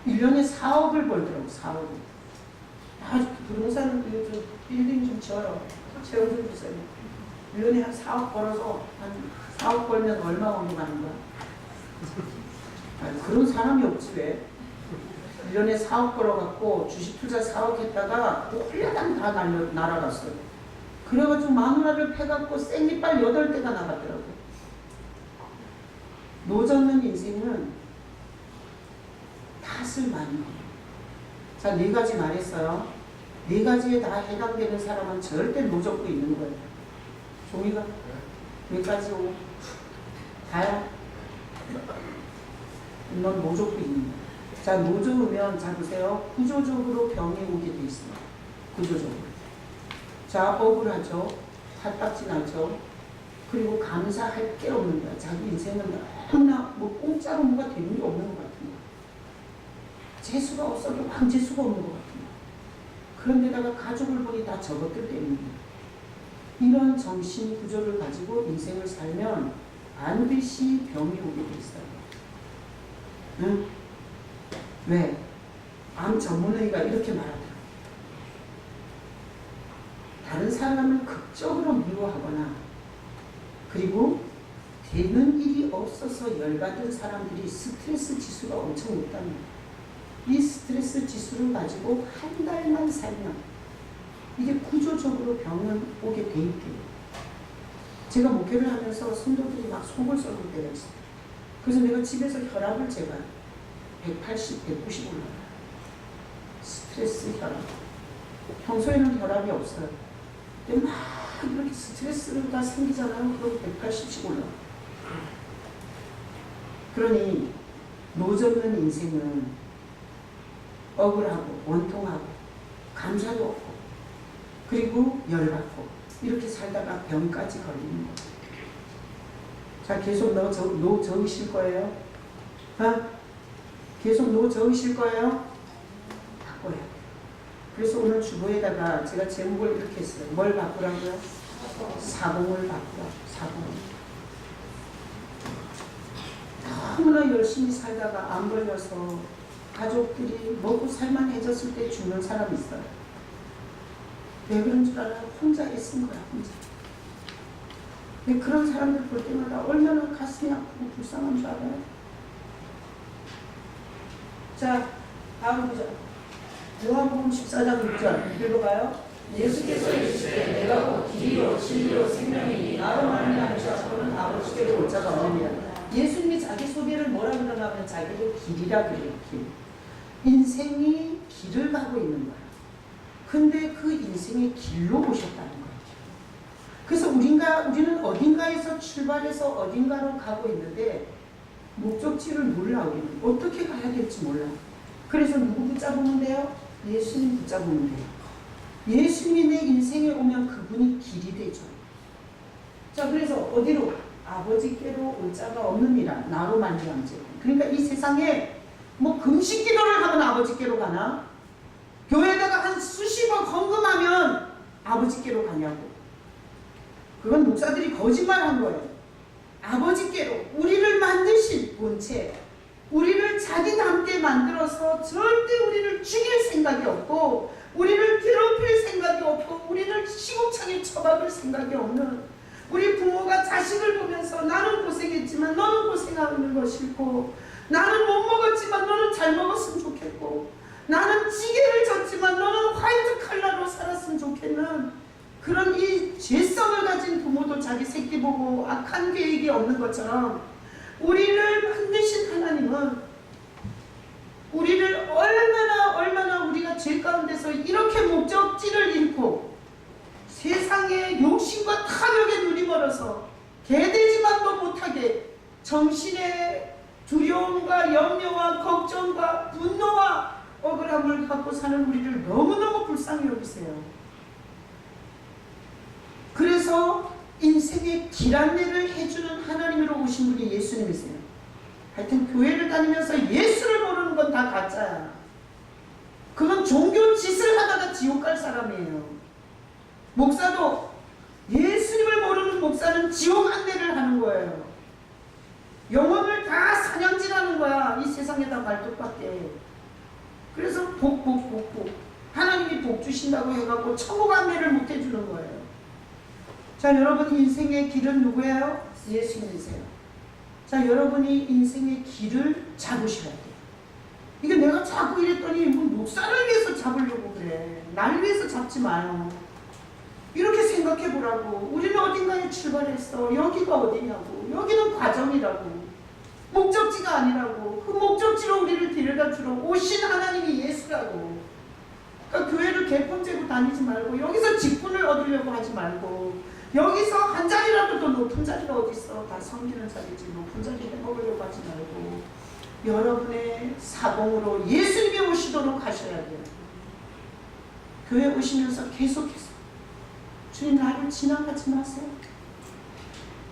1년에 4억을 벌더라고. 4억을. 아, 부동산 그 빌딩 좀 지어요. 최영준 부사님. 1년에 한 4억 벌어서 한 4억 벌면 얼마 원금하는 거야? 아니, 그런 사람이 없지 왜? 1년에 4억 벌어갖고 주식 투자 4억 했다가 홀라당 다 날아갔어요. 그래가지고 마누라를 패갖고 생리빨 8대가 나갔더라고요. 노젓는 인생은 탓을 많이 해요. 자, 4가지 말했어요. 4가지에 다 해당되는 사람은 절대 노젓고 있는 거예요. 종이가 몇 가지 오고 다야. 넌 노젓고 있는 거야. 자, 노젓으면 자 보세요. 구조적으로 병이 오게 돼 있어요. 구조적으로. 자, 억울하죠. 화딱지 나죠. 그리고 감사할 게 없는 거야. 자기 인생은 너무나 뭐 공짜로 뭐가 되는 게 없는 것 같은 거야. 재수가 없어도 왕재수가 없는 것 같은 거야. 그런데다가 가족을 보니 다 저것들 때문에. 이런 정신 구조를 가지고 인생을 살면 반드시 병이 오게 돼 있어요. 응? 왜? 암 전문의가 이렇게 말하더라고요. 다른 사람을 극적으로 미워하거나 그리고 되는 일이 없어서 열받은 사람들이 스트레스 지수가 엄청 높답니다. 이 스트레스 지수를 가지고 한 달만 살면 이게 구조적으로 병은 오게 돼 있대요. 제가 목회를 하면서 성도들이 막 속을 썩을 때가 있어요. 그래서 내가 집에서 혈압을 제가 180, 190 올라가요. 스트레스 혈압. 평소에는 혈압이 없어요. 근데 막 이렇게 스트레스가 생기잖아요. 그럼 180씩 올라가요. 그러니 노젓는 인생은 억울하고 원통하고 감사도 없고 그리고 열받고 이렇게 살다가 병까지 걸리는 거예요. 자, 계속 노 저으실 거예요? 계속 노 저으실 거예요? 바꿔야 돼요. 그래서 오늘 주보에다가 제가 제목을 이렇게 했어요. 뭘 바꾸라고요? 사공을 바꾸라고. 사공. 너무나 열심히 살다가 안 걸려서 가족들이 먹고 살만해졌을 때 죽는 사람이 있어요. 왜 그런 줄 알아요? 혼자 애쓴 거야, 혼자. 근데 그런 사람들 볼 때마다 얼마나 가슴이 아프고 불쌍한 줄 알아요? 자, 다음 구절. 요한복음 14장 6절 읽어봐요. 예수께서 이르시되 내가 곧 길이요 진리요 생명이니 나로 말미암지 않고는 아버지께로 올 자가 없느니라. 예수님이 자기 소개를 뭐라 그러냐면 자기를 길이라 그래요. 길. 인생이 길을 가고 있는 거야. 근데 그 인생의 길로 오셨다는 거예요. 그래서 우리는 어딘가에서 출발해서 어딘가로 가고 있는데 목적지를 몰라. 우리는 어떻게 가야 될지 몰라. 그래서 누구 붙잡으면 돼요? 예수님 붙잡으면 돼요. 예수님이 내 인생에 오면 그분이 길이 되죠. 자, 그래서 어디로? 아버지께로 올 자가 없느니라. 나로 말미암지. 그러니까 이 세상에 뭐 금식 기도를 하면 아버지께로 가나? 교회에다가 한 수십억 헌금하면 아버지께로 가냐고. 그건 목사들이 거짓말한 거예요. 아버지께로 우리를 만드신 본체, 우리를 자기답게 만들어서 절대 우리를 죽일 생각이 없고 우리를 괴롭힐 생각이 없고 우리를 시궁창에 처박을 생각이 없는, 우리 부모가 자식을 보면서 나는 고생했지만 너는 고생하는 거 싫고, 나는 못 먹었지만 너는 잘 먹었으면 좋겠고, 나는 찌개를 졌지만 너는 화이트 칼라로 살았으면 좋겠는 그런 이 죄성을 가진 부모도 자기 새끼 보고 악한 계획이 없는 것처럼, 우리를 만드신 하나님은 우리를 얼마나 우리가 죄 가운데서 이렇게 목적지를 잃고 세상의 욕심과 탐욕에 눈이 멀어서 개되지만도 못하게 정신의 두려움과 염려와 걱정과 분노와 억울함을 갖고 사는 우리를 너무너무 불쌍히 여기세요. 그래서 인생의 길 안내를 해주는 하나님으로 오신 분이 예수님이세요. 하여튼 교회를 다니면서 예수를 모르는 건 다 가짜야. 그건 종교 짓을 하다가 지옥 갈 사람이에요. 목사도 예수님을 모르는 목사는 지옥 안내를 하는 거예요. 영혼을 다 사냥질하는 거야. 이 세상에다 발톱밖에. 그래서 복. 하나님이 복 주신다고 해갖고 천국 안내를 못 해주는 거예요. 자, 여러분 인생의 길은 누구예요? 예수님이세요. 자, 여러분이 인생의 길을 잡으셔야 돼요. 이게 내가 자꾸 이랬더니 뭐 목사를 위해서 잡으려고 그래. 날 위해서 잡지 마요. 이렇게 생각해 보라고. 우리는 어딘가에 출발했어. 여기가 어디냐고. 여기는 과정이라고. 목적지가 아니라고. 그 목적지로 우리를 데려다 주러 오신 하나님이 예수라고. 그러니까 교회를 개폰 재고 다니지 말고, 여기서 직분을 얻으려고 하지 말고, 여기서 한 자리라도 더 높은 자리가 어디 있어. 다 섬기는 자리지. 높은 자리 해먹으려고 하지 말고 여러분의 사공으로 예수님이 오시도록 하셔야 돼요. 교회 오시면서 계속해서 주님, 나를 지나가지 마세요.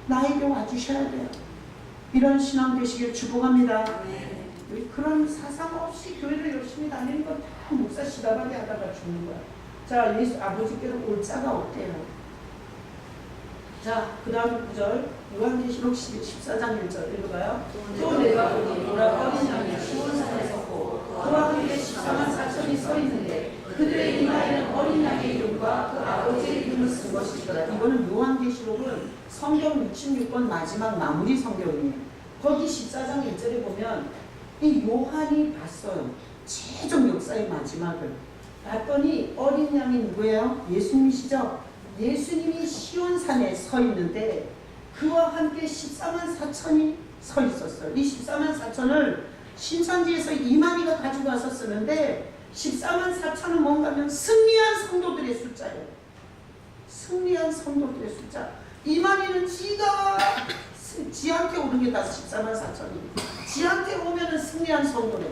나에게 와주셔야 돼요. 이런 신앙 되시길 축복합니다. 네. 그런 사상 없이 교회를 열심히 다니는 건 다 목사 시다바리 하다가 죽는 거야. 자, 예수 아버지께로 올 자가 없대요. 자, 그 다음 구절 요한계시록 14장 1절 읽어봐요. 또 내가 보니 보라 어린 양이 시온산에 섰고 그와 함께 14만 4천이 서 있는데 그들의 이마에는 어린 양의 이름과 그 아버지의 이름을 쓴 것이더라. 이거는 요한계시록은 성경 66권 마지막 마무리 성경이에요. 거기 14장 1절에 보면 이 요한이 봤어요. 최종 역사의 마지막을. 봤더니 어린 양이 누구예요? 예수님이시죠? 예수님이 시온산에 서 있는데 그와 함께 14만 4천이 서 있었어요. 이 14만 4천을 신천지에서 이만희가 가지고 와서 쓰는데 14만 4천은 뭔가 하면 승리한 성도들의 숫자예요. 승리한 성도들의 숫자. 이만희는 지한테 오른 게 다 14만 4천이에요. 지한테 오면은 승리한 성도래.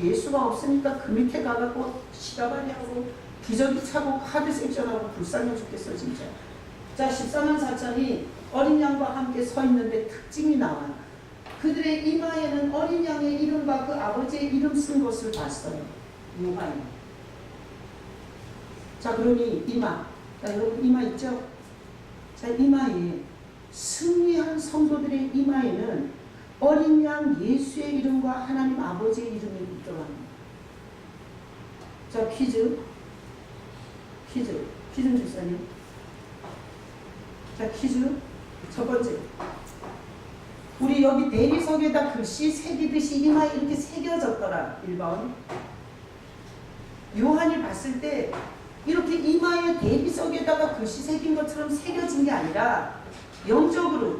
예수가 없으니까 그 밑에 가갖고 시다발이 하고 기저귀 차고 카드 섹션하고 불쌍해 죽겠어 진짜. 자, 14만 4천이 어린 양과 함께 서 있는데 특징이 나와요. 그들의 이마에는 어린 양의 이름과 그 아버지의 이름 쓴 것을 봤어요. 이마에. 자, 그러니 이마. 자, 여러분 이마 있죠? 자, 이마에 승리한 성도들의 이마에는 어린 양 예수의 이름과 하나님 아버지의 이름이 있더랍니다. 자, 퀴즈 주사님. 자, 퀴즈 첫 번째. 우리 여기 대리석에다 글씨 새기듯이 이마에 이렇게 새겨졌더라. 1번. 요한이 봤을 때 이렇게 이마에 대리석에다가 글씨 새긴 것처럼 새겨진 게 아니라 영적으로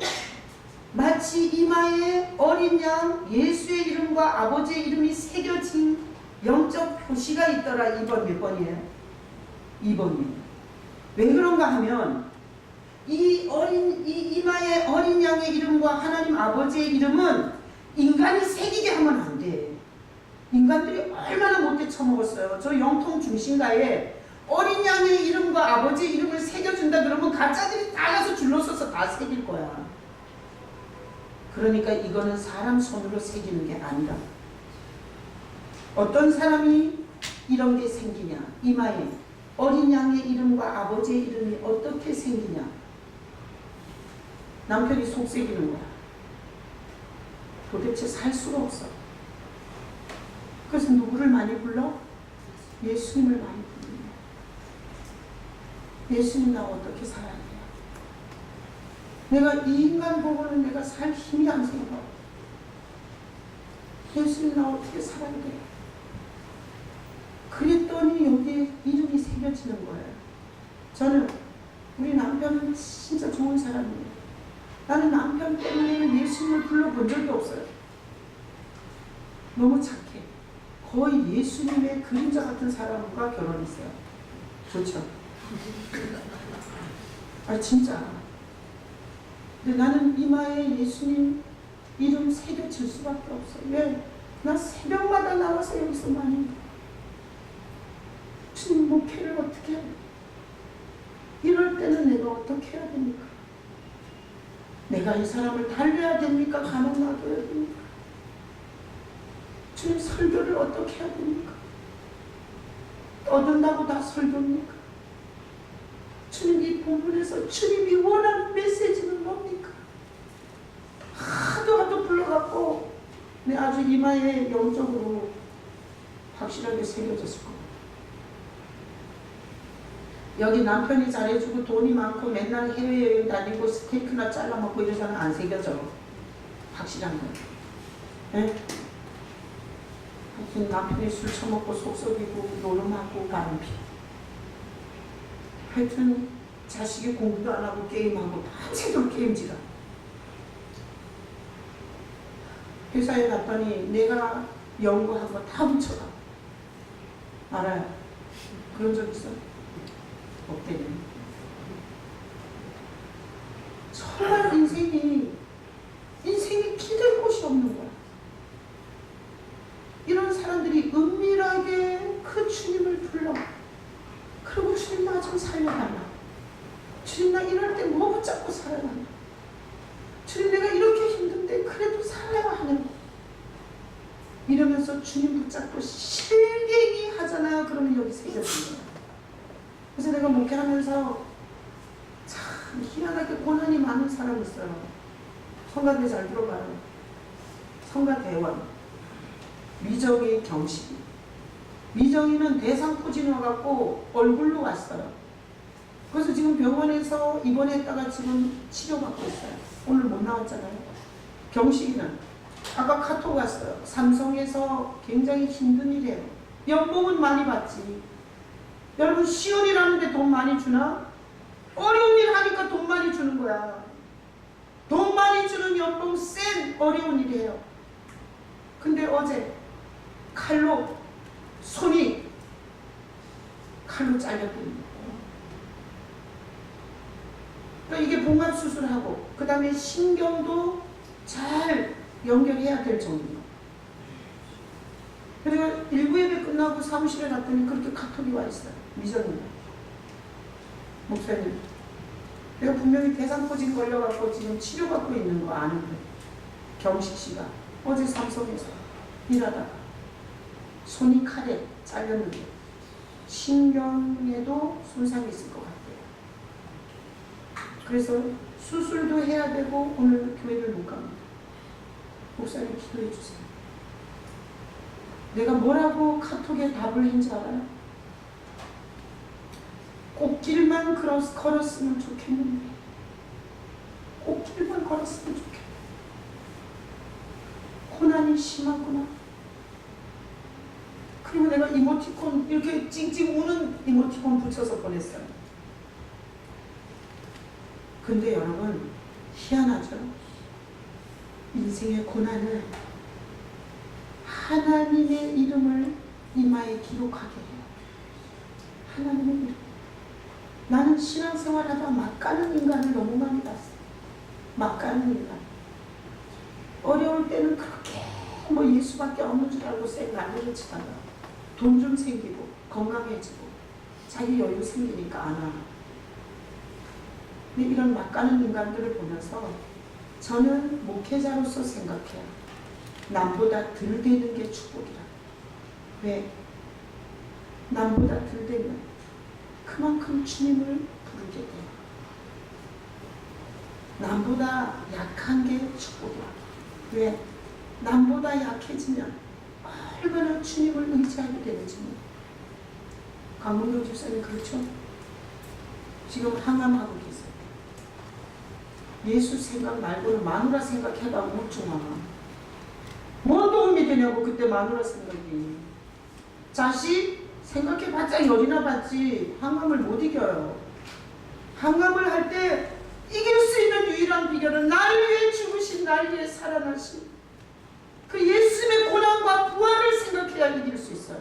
마치 이마에 어린 양 예수의 이름과 아버지의 이름이 새겨진 영적 표시가 있더라. 2번 몇 번이에요? 2번이에요. 왜 그런가 하면 이 이마에 어린 양의 이름과 하나님 아버지의 이름은 인간이 새기게 하면 안 돼. 인간들이 얼마나 못돼 처먹었어요. 저 영통 중심가에 어린 양의 이름과 아버지의 이름을 새겨준다 그러면 가짜들이 다 가서 줄로 서서 다 새길 거야. 그러니까 이거는 사람 손으로 새기는 게 아니라 어떤 사람이 이런 게 생기냐. 이마에 어린 양의 이름과 아버지의 이름이 어떻게 생기냐. 남편이 속 새기는 거야. 도대체 살 수가 없어. 그래서 누구를 많이 불러? 예수님을 많이 부르는 거야. 예수님 나 어떻게 살아야 돼? 내가 이 인간 보고는 내가 살 힘이 안 생겨. 예수님 나 어떻게 살아야 돼? 그랬더니 여기에 이름이 새겨지는 거예요. 저는 우리 남편은 진짜 좋은 사람이에요. 나는 남편 때문에 예수님을 불러본 적이 없어요. 너무 착해. 거의 예수님의 그림자 같은 사람과 결혼했어요. 좋죠? 아 진짜. 근데 나는 이마에 예수님 이름 새겨질 수밖에 없어. 왜? 나 새벽마다 나와서 여기서 많이 주님 목회를 어떻게 해야 돼? 이럴 때는 내가 어떻게 해야 됩니까? 내가 이 사람을 달려야 됩니까? 가만 놔둬야 됩니까? 주님 설교를 어떻게 해야 됩니까? 떠든다고 다 설교입니까? 주님 이 본문에서 주님이 원하는 메시지는 뭡니까? 하도 불러갖고 내 아주 이마에 영적으로 확실하게 새겨졌을 겁니다. 여기 남편이 잘해주고 돈이 많고 맨날 해외여행 다니고 스테이크나 잘라먹고 이래서는 안 새겨져. 확실한 거예요. 네? 하여튼 남편이 술 처먹고 속썩이고 노름하고 바람피. 하여튼 자식이 공부도 안 하고 게임하고 밤새도록 게임질하. 회사에 갔더니 내가 연구한 거 다 훔쳐가. 알아요? 그런 적 있어? 없대요. 정말 인생이 기댈 곳이 없는 거야. 이런 사람들이 은밀하게 그 주님을 불러. 그리고 주님 나 좀 살려달라. 주님 나 이럴 때 뭐 붙잡고 살아야 한다. 주님 내가 이렇게 힘든데 그래도 살아야 하네. 이러면서 주님 붙잡고 실갱이 하잖아요. 그러면 여기 새겨진 거야. 그래서 내가 목회하면서 참 희한하게 고난이 많은 사람이 있어요. 성가대 잘 들어봐요. 성가대원 미정이 경식. 미정이는 대상포진 와갖고 얼굴로 왔어요. 그래서 지금 병원에서 입원했다가 지금 치료받고 있어요. 오늘 못 나왔잖아요. 경식이는 아까 카톡 왔어요. 삼성에서 굉장히 힘든 일이에요. 연봉은 많이 받지. 여러분 쉬운 일 하는데 돈 많이 주나? 어려운 일 하니까 돈 많이 주는 거야. 돈 많이 주는 연봉 센 어려운 일이에요. 근데 어제 칼로 손이 칼로 잘렸거든요. 그러니까 이게 봉합수술하고 그 다음에 신경도 잘 연결해야 될 정도예요. 그리고 일부 예배 끝나고 사무실에 갔더니 그렇게 카톡이 와 있어요. 미정입니다. 목사님, 내가 분명히 대상포진 걸려갖고 지금 치료받고 있는 거 아는데 경식 씨가 어제 삼성에서 일하다가 손이 칼에 잘렸는데 신경에도 손상이 있을 것 같아요. 그래서 수술도 해야 되고 오늘 교회를 못 갑니다. 목사님 기도해 주세요. 내가 뭐라고 카톡에 답을 한지 알아요? 꽃길만 걸었으면 좋겠는데 꽃길만 걸었으면 좋겠는데 고난이 심하구나. 그리고 내가 이모티콘 이렇게 찡찡 우는 이모티콘 붙여서 보냈어요. 근데 여러분 희한하죠? 인생의 고난을 하나님의 이름을 이마에 기록하게 해요. 하나님의 이름. 나는 신앙생활하다 막가는 인간을 너무 많이 봤어. 막가는 인간. 어려울 때는 그렇게 뭐 예수밖에 없는 줄 알고 쌩 난리를 치다가 돈 좀 생기고 건강해지고 자기 여유 생기니까 안 와. 근데 이런 막가는 인간들을 보면서 저는 목회자로서 생각해요. 남보다 덜 되는 게 축복이라. 왜? 남보다 덜 되면 그만큼 주님을 부르게 돼요. 남보다 약한 게 축복이라. 왜? 남보다 약해지면 얼마나 주님을 의지하게 되는지. 강문경 집사님 그렇죠? 지금 항암하고 계세요. 예수 생각 말고는 마누라 생각해봐. 우울증하면 뭔 도움이 되냐고. 그때 마누라 생각이. 자식 생각해봤자 열이나 받지 항암을 못 이겨요. 항암을 할 때 이길 수 있는 유일한 비결은 나를 위해 죽으신, 나를 위해 살아나신 그 예수님의 고난과 부활을 생각해야 이길 수 있어요.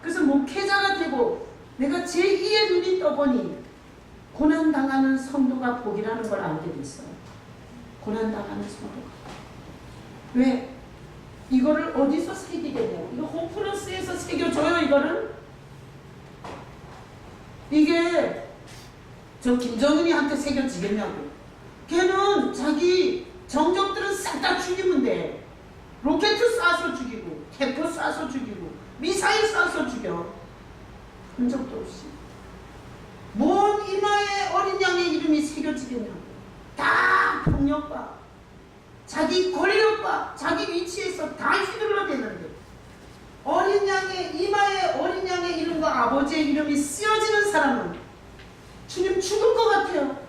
그래서 목회자가 되고 내가 제2의 눈이 떠보니 고난당하는 성도가 복이라는 걸 알게 됐어요. 고난당하는 성도가. 왜? 이거를 어디서 새기겠냐고. 이거 홈플러스에서 새겨줘요. 이거를. 이게 저 김정은이한테 새겨지겠냐고. 걔는 자기 정적들은 싹 다 죽이면 돼. 로켓 쏴서 죽이고 대포 쏴서 죽이고 미사일 쏴서 죽여. 흔적도 없이. 뭔 이마에 어린 양의 이름이 새겨지겠냐고. 다 폭력과 자기 권력과 자기 위치에서 다 휘둘러대는데 어린 양의 이마에 어린 양의 이름과 아버지의 이름이 쓰여지는 사람은 주님 죽을 것 같아요.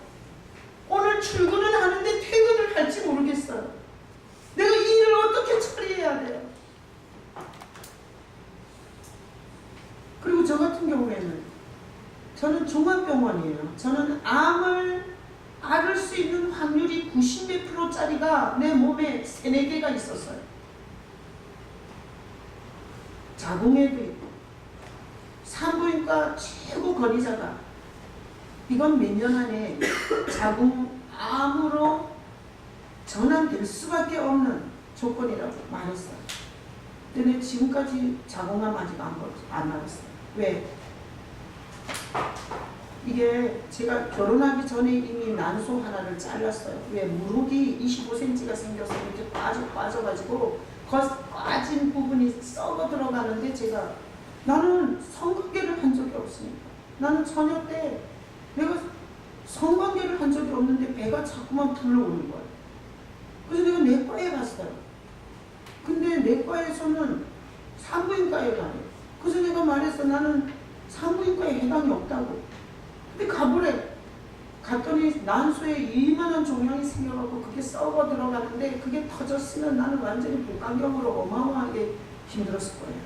오늘 출근은 하는데 퇴근을 할지 모르겠어요. 내가 이 일을 어떻게 처리해야 돼요? 그리고 저 같은 경우에는 저는 종합병원이에요. 저는 암을 앓을 수 있는 확률이 90몇 %짜리가 내 몸에 3-4개가 있었어요. 자궁에도 있고 산부인과 최고 권위자가 이건 몇 년 안에 자궁암으로 전환될 수밖에 없는 조건이라고 말했어요. 근데 지금까지 자궁암 아직 안 나왔어요. 왜? 이게 제가 결혼하기 전에 이미 난소 하나를 잘랐어요. 왜? 무릎이 25cm가 생겨서 이렇게 빠져가지고 빠진 부분이 썩어 들어가는데 나는 성관계를 한 적이 없으니까. 나는 처녀 때 내가 성관계를 한 적이 없는데 배가 자꾸만 불러오는 거예요. 그래서 내가 내과에 갔어요. 근데 내과에서는 산부인과에 가요. 그래서 내가 말했어. 나는 산부인과에 해당이 없다고. 근데 가보래. 갔더니 난소에 이만한 종양이 생겨가지고 그게 썩어 들어가는데 그게 터졌으면 나는 완전히 복강경으로 어마어마하게 힘들었을 거예요.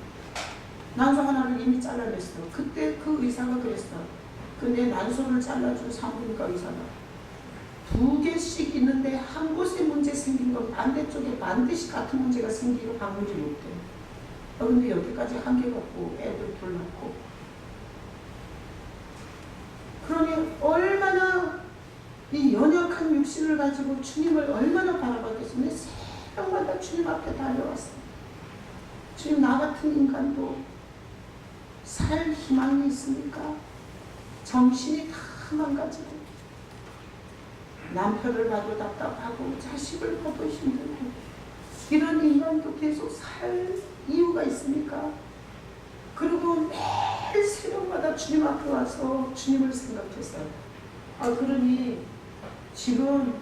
난소 하나를 이미 잘라냈어. 그때 그 의사가 그랬어. 근데 난소를 잘라준 산부인과 의사가 2개씩 있는데 한 곳에 문제 생긴 건 반대쪽에 반드시 같은 문제가 생기고 바꾸지 못해. 근데 여기까지 한 개 갖고 애들 둘 낳고. 그러니 얼마나 이 연약한 육신을 가지고 주님을 얼마나 바라봤겠으면 새벽마다 주님 앞에 달려왔어. 주님, 나 같은 인간도 살 희망이 있습니까? 정신이 다 망가지고 남편을 봐도 답답하고 자식을 봐도 힘들고 이런 인간도 계속 살 이유가 있습니까? 그리고 매일 새벽마다 주님 앞에 와서 주님을 생각했어요. 그러니 지금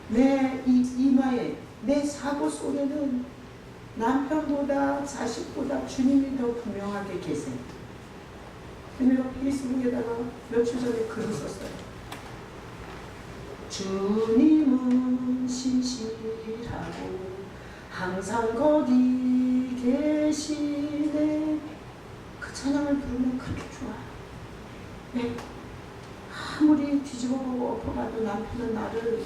내 이 이마에 내 사고 속에는 남편보다 자식보다 주님이 더 분명하게 계세요. 내가 페이스북에다가 며칠 전에 글을 썼어요. 주님은 신실하고 항상 거기 계시네. 그 찬양을 부르면 그렇게 좋아요. 네. 아무리 뒤집어보고 엎어봐도 남편은 나를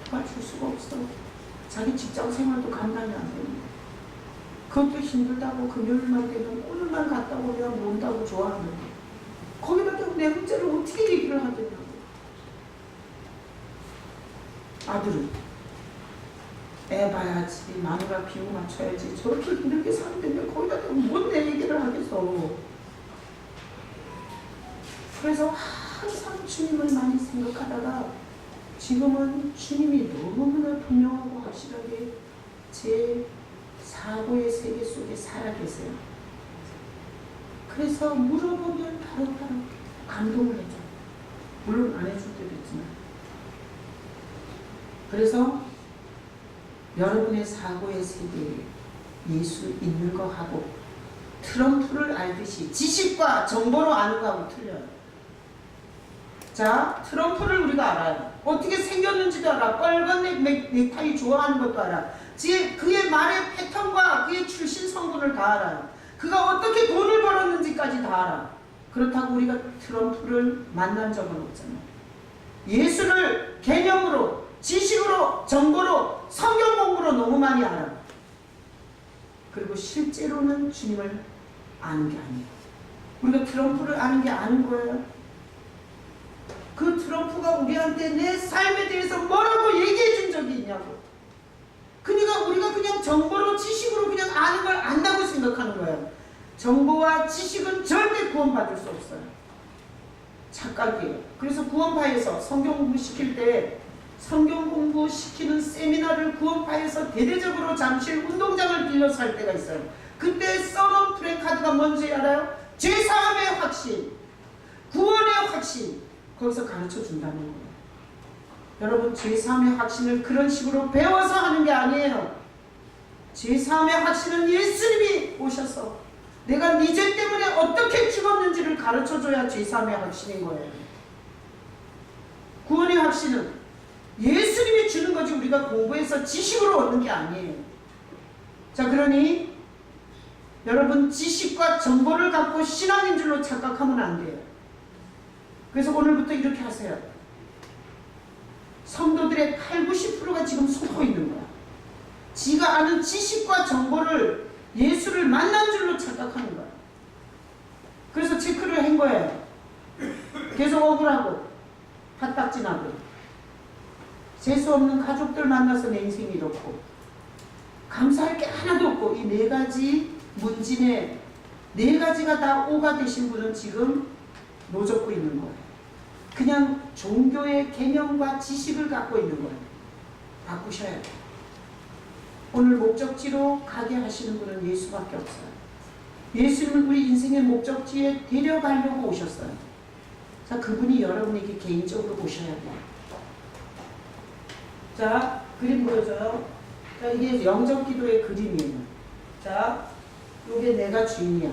도와줄 수가 없어. 자기 직장 생활도 감당이 안 되는데 그것도 힘들다고 금요일만 되면 오늘만 갔다 오면 논다고 좋아하는데 거기다 대고 내 문제를 어떻게 얘기를 하겠냐고. 아들은 애 봐야지, 마누라 비유 맞춰야지, 저렇게 힘들게 사는데 거기다 대고 뭔 내 얘기를 하겠어. 그래서 항상 주님을 많이 생각하다가 지금은 주님이 너무나 분명하고 확실하게 제 사고의 세계 속에 살아 계세요. 그래서 물어보면 바로바로 감동을 해줘. 물론 안 해줄 때도 있지만. 그래서 여러분의 사고의 세계에 예수 있는 거하고 트럼프를 알듯이 지식과 정보로 아는 거하고 틀려요. 자, 트럼프를 우리가 알아요. 어떻게 생겼는지도 알아. 빨간 넥타이 좋아하는 것도 알아. 그의 말의 패턴과 그의 출신 성분을 다 알아요. 그가 어떻게 돈을 벌었는지까지 다 알아. 그렇다고 우리가 트럼프를 만난 적은 없잖아요. 예수를 개념으로, 지식으로, 정보로, 성경 공부로 너무 많이 알아. 그리고 실제로는 주님을 아는 게 아니에요. 우리가 트럼프를 아는 게 아는 거예요. 그 트럼프가 우리한테 내 삶에 대해서 뭐라고 얘기해 준 적이 있냐고. 그러니까 우리가 그냥 정보로, 지식으로 그냥 아는 걸 안다고 생각하는 거예요. 정보와 지식은 절대 구원받을 수 없어요. 착각이에요. 그래서 구원파에서 성경 공부 시킬 때 성경 공부 시키는 세미나를 구원파에서 대대적으로 잠실 운동장을 빌려서 할 때가 있어요. 그때 써놓은 프레카드가 뭔지 알아요? 죄사함의 확신, 구원의 확신, 거기서 가르쳐 준다는 거예요. 여러분, 죄사함의 확신을 그런 식으로 배워서 하는 게 아니에요. 죄사함의 확신은 예수님이 오셔서 내가 네 죄 때문에 어떻게 죽었는지를 가르쳐줘야 죄사함의 확신인 거예요. 구원의 확신은 예수님이 주는 거지 우리가 공부해서 지식으로 얻는 게 아니에요. 자, 그러니 여러분, 지식과 정보를 갖고 신앙인 줄로 착각하면 안 돼요. 그래서 오늘부터 이렇게 하세요. 성도들의 80~90%가 지금 속고 있는 거야. 지가 아는 지식과 정보를 예수를 만난 줄로 착각하는 거야. 그래서 체크를 한 거예요. 계속 억울하고 탓딱지나고 재수 없는 가족들 만나서 내 인생이 이렇고 감사할 게 하나도 없고 이 4가지 문진에 4가지가 다 오가 되신 분은 지금 노젓고 있는 거예요. 그냥 종교의 개념과 지식을 갖고 있는 거예요. 바꾸셔야 돼요. 오늘 목적지로 가게 하시는 분은 예수밖에 없어요. 예수님은 우리 인생의 목적지에 데려가려고 오셨어요. 자, 그분이 여러분에게 개인적으로 오셔야 돼요. 자, 그림 보여줘요. 자, 이게 영적 기도의 그림이에요. 자, 요게 내가 주인이야.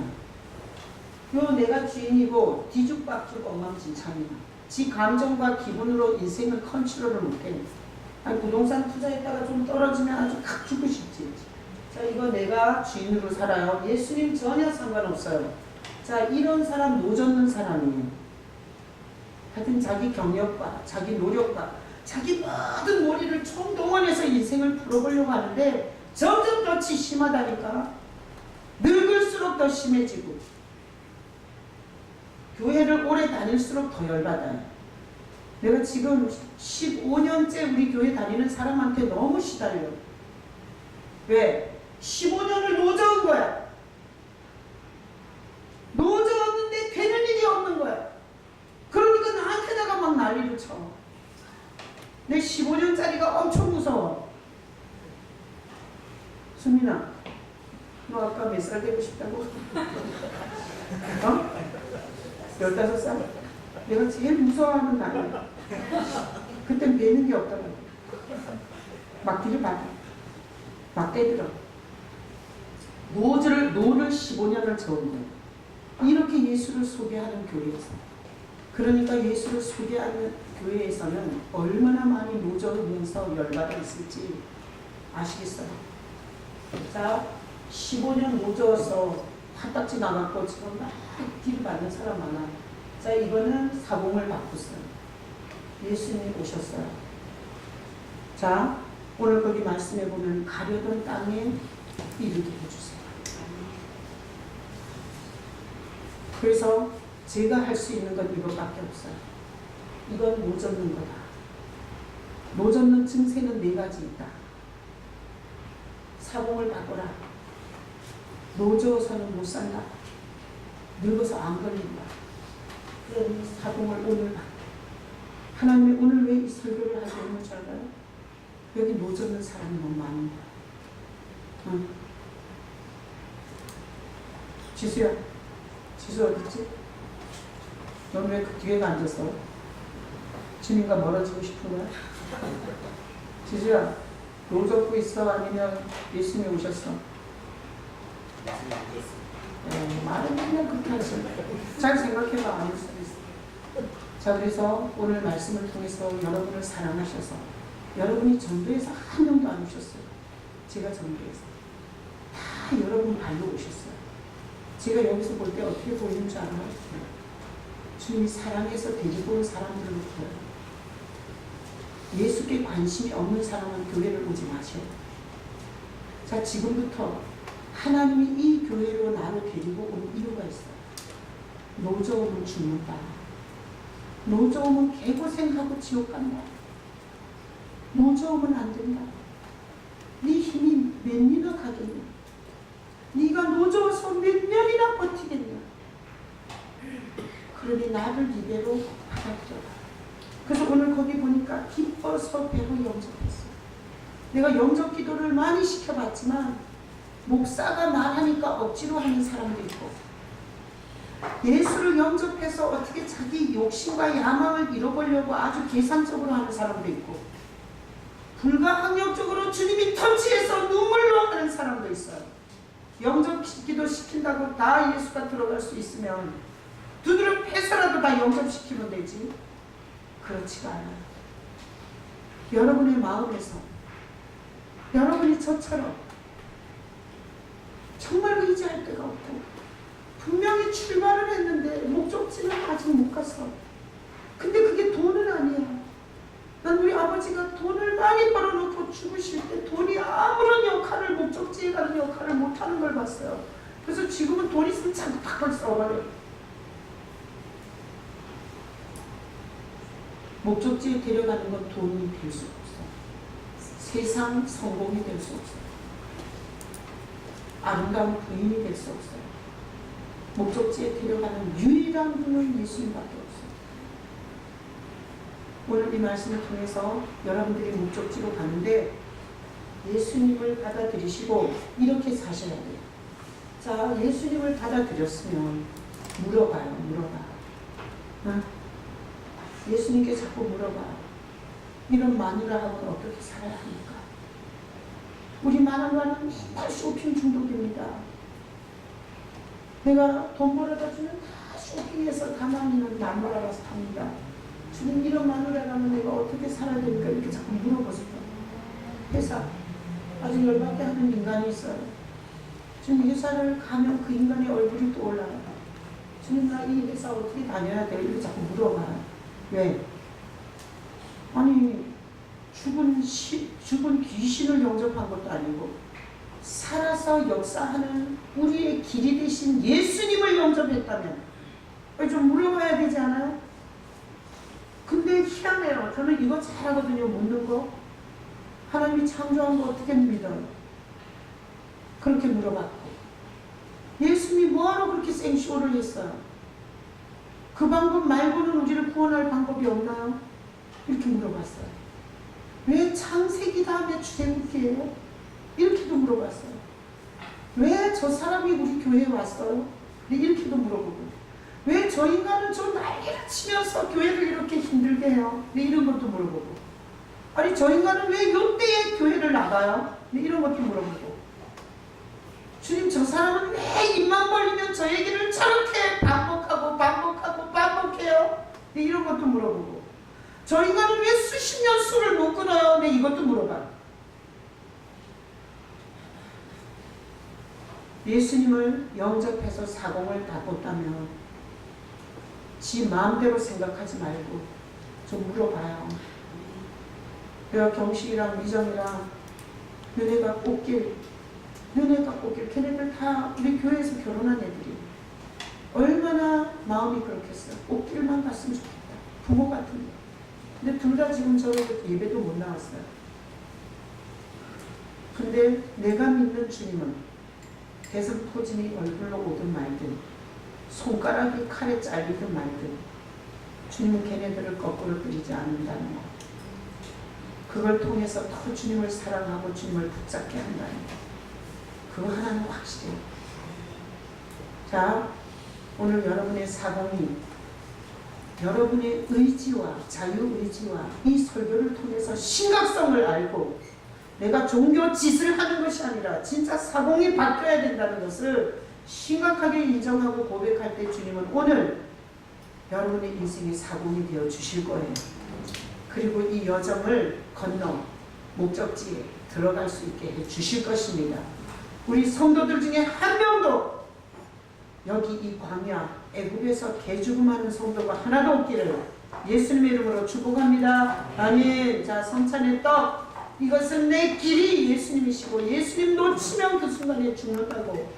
요 내가 주인이고 뒤죽박죽 엉망진창이야. 지 감정과 기분으로 인생을 컨트롤을 못해. 아니, 부동산 투자했다가 좀 떨어지면 아주 칵 죽고 싶지. 자, 자, 이거 내가 주인으로 살아요. 예수님 전혀 상관없어요. 자, 이런 사람 노젓는 사람이에요. 하여튼 자기 경력과 자기 노력과 자기 모든 머리를 총동원해서 인생을 풀어보려고 하는데 점점 더 심하다니까. 늙을수록 더 심해지고 교회를 오래 다닐수록 더 열받아요. 내가 지금 15년째 우리 교회 다니는 사람한테 너무 시달려요. 왜? 15년을 노져온 거야. 노져왔는데 되는 일이 없는 거야. 그러니까 나한테다가 막 난리를 쳐. 내 15년짜리가 엄청 무서워. 수민아, 너 아까 몇 살 되고 싶다고? 어? 15살? 내가 제일 무서워하는 나이야. 그땐 배는 게 없더라고. 막 들이받아. 막 때들어. 노를 15년을 저은 거예요. 이렇게 예수를 소개하는 교회에서. 그러니까 예수를 소개하는 교회에서는 얼마나 많이 노져오면서 열받아 있을지 아시겠어요? 자, 15년 노져서 화딱지 나갔고 지금 막 딜 받는 사람 많아. 자, 이거는 사공을 바꿨어요. 예수님이 오셨어요. 자, 오늘 거기 말씀해 보면 가려던 땅에 이르게 해주세요. 그래서 제가 할 수 있는 건 이것밖에 없어요. 이건 노젓는 거다. 노젓는 증세는 4가지 있다. 사공을 바꿔라. 노져서는 못 산다. 늙어서 안 걸린다. 그런 사공을 오늘 받다. 하나님이 오늘 왜 이 설교를 하게 되는 줄 알아요? 여기 노젓는 사람이 너무 많은 거야. 응. 지수야, 지수 어딨지? 넌 왜 그 뒤에 앉았어? 주님과 멀어지고 싶은 거야? 지수야, 노젓고 있어? 아니면 예수님이 오셨어? 말은 그냥 그렇게 하시네. 잘 생각해봐. 아닐 수도 있어. 자, 그래서 오늘 말씀을 통해서 여러분을 사랑하셔서 여러분이 전도에서 한 명도 안 오셨어요. 제가 전도에서 다 여러분 발로 오셨어요. 제가 여기서 볼 때 어떻게 보이는 줄 알아요? 주님이 사랑해서 데리고 온 사람들로부터요. 예수께 관심이 없는 사람은 교회를 오지 마세요. 자, 지금부터 하나님이 이 교회로 나를 데리고 온 이유가 있어요. 노져오면 죽는다. 노져오면 개고생하고 지옥 간다. 노져오면 안 된다. 네 힘이 몇 년이나 가겠냐? 네가 노져서 몇 년이나 버티겠냐? 그러니 나를 이대로 받아들여라. 그래서 오늘 거기 보니까 기뻐서 배로 영접했어. 내가 영접 기도를 많이 시켜봤지만 목사가 말하니까 억지로 하는 사람도 있고, 예수를 영접해서 어떻게 자기 욕심과 야망을 잃어버리려고 아주 계산적으로 하는 사람도 있고, 불가항력적으로 주님이 터치해서 눈물로 하는 사람도 있어요. 영접 기도 시킨다고 다 예수가 들어갈 수 있으면 두드려 패서라도 다 영접시키면 되지. 그렇지가 않아요. 여러분의 마음에서 여러분이 저처럼 정말 의지할 데가 없고 분명히 출발을 했는데 목적지는 아직 못 갔어. 근데 그게 돈은 아니야. 난 우리 아버지가 돈을 많이 벌어놓고 죽으실 때 돈이 아무런 역할을, 목적지에 가는 역할을 못하는 걸 봤어요. 그래서 지금은 돈 있으면 자꾸 팍팍 써버려요. 목적지에 데려가는 건 돈이 될 수 없어. 세상 성공이 될 수 없어. 아름다운 부인이 될 수 없어요. 목적지에 데려가는 유일한 분은 예수님밖에 없어요. 오늘 이 말씀을 통해서 여러분들이 목적지로 가는데 예수님을 받아들이시고 이렇게 사셔야 돼요. 자, 예수님을 받아들였으면 물어봐요. 물어봐. 응? 예수님께 자꾸 물어봐. 이런 마누라하고는 어떻게 살아야 합니까? 우리 마누라는 맨날 쇼핑 중독입니다. 내가 돈 벌어다 주면 다 쇼핑해서 가만히는 마누라라서 삽니다. 주님, 이런 마누라라면 내가 어떻게 살아야 됩니까? 이렇게 자꾸 물어보세요. 회사 아주 열받게 하는 인간이 있어요. 주님 회사를 가면 그 인간의 얼굴이 떠올라요. 주님 나 이 회사 어떻게 다녀야 돼? 이렇게 자꾸 물어봐요. 왜? 아니 죽은 귀신을 영접한 것도 아니고 살아서 역사하는 우리의 길이 되신 예수님을 영접했다면 좀 물어봐야 되지 않아요? 근데 희한해요. 저는 이거 잘하거든요. 묻는 거. 하나님이 창조한 거 어떻게 믿어요? 그렇게 물어봤고 예수님이 뭐하러 그렇게 생쇼를 했어요? 그 방법 말고는 우리를 구원할 방법이 없나요? 이렇게 물어봤어요. 왜 창세기 다음에 출애굽기예요? 이렇게도 물어봤어요. 왜 저 사람이 우리 교회에 왔어요? 이렇게도 물어보고 왜 저 인간은 저 난리를 치면서 교회를 이렇게 힘들게 해요? 이런 것도 물어보고 아니 저 인간은 왜 이때에 교회를 나가요? 이런 것도 물어보고 주님 저 사람은 왜 입만 벌리면 저 얘기를 저렇게 반복해요? 이런 것도 물어보고 저 인간은 왜 수십 년 술을 못 끊어요? 이것도 물어봐요. 예수님을 영접해서 사공을 다 본다면 지 마음대로 생각하지 말고 좀 물어봐요. 내가 경식이랑 미정이랑 너네가 꽃길 걔네들 다 우리 교회에서 결혼한 애들이 얼마나 마음이 그렇겠어요. 꽃길만 갔으면 좋겠다. 부모 같은데. 근데 둘 다 지금 저렇게 예배도 못 나왔어요. 근데 내가 믿는 주님은 대성포진이 얼굴로 오든 말든 손가락이 칼에 잘리든 말든 주님은 걔네들을 거꾸로 들이지 않는다는 것. 그걸 통해서 더 주님을 사랑하고 주님을 붙잡게 한다는 것. 그거 하나는 확실해요. 자, 오늘 여러분의 사공이 여러분의 의지와 자유의지와 이 설교를 통해서 심각성을 알고 내가 종교 짓을 하는 것이 아니라 진짜 사공이 바뀌어야 된다는 것을 심각하게 인정하고 고백할 때 주님은 오늘 여러분의 인생의 사공이 되어 주실 거예요. 그리고 이 여정을 건너 목적지에 들어갈 수 있게 해 주실 것입니다. 우리 성도들 중에 한 명도 여기 이 광야 애굽에서 개죽음하는 성도가 하나도 없기를 예수님의 이름으로 축복합니다. 아멘. 자, 성찬의 떡 이것은 내 길이 예수님이시고 예수님 놓치면 그 순간에 죽는다고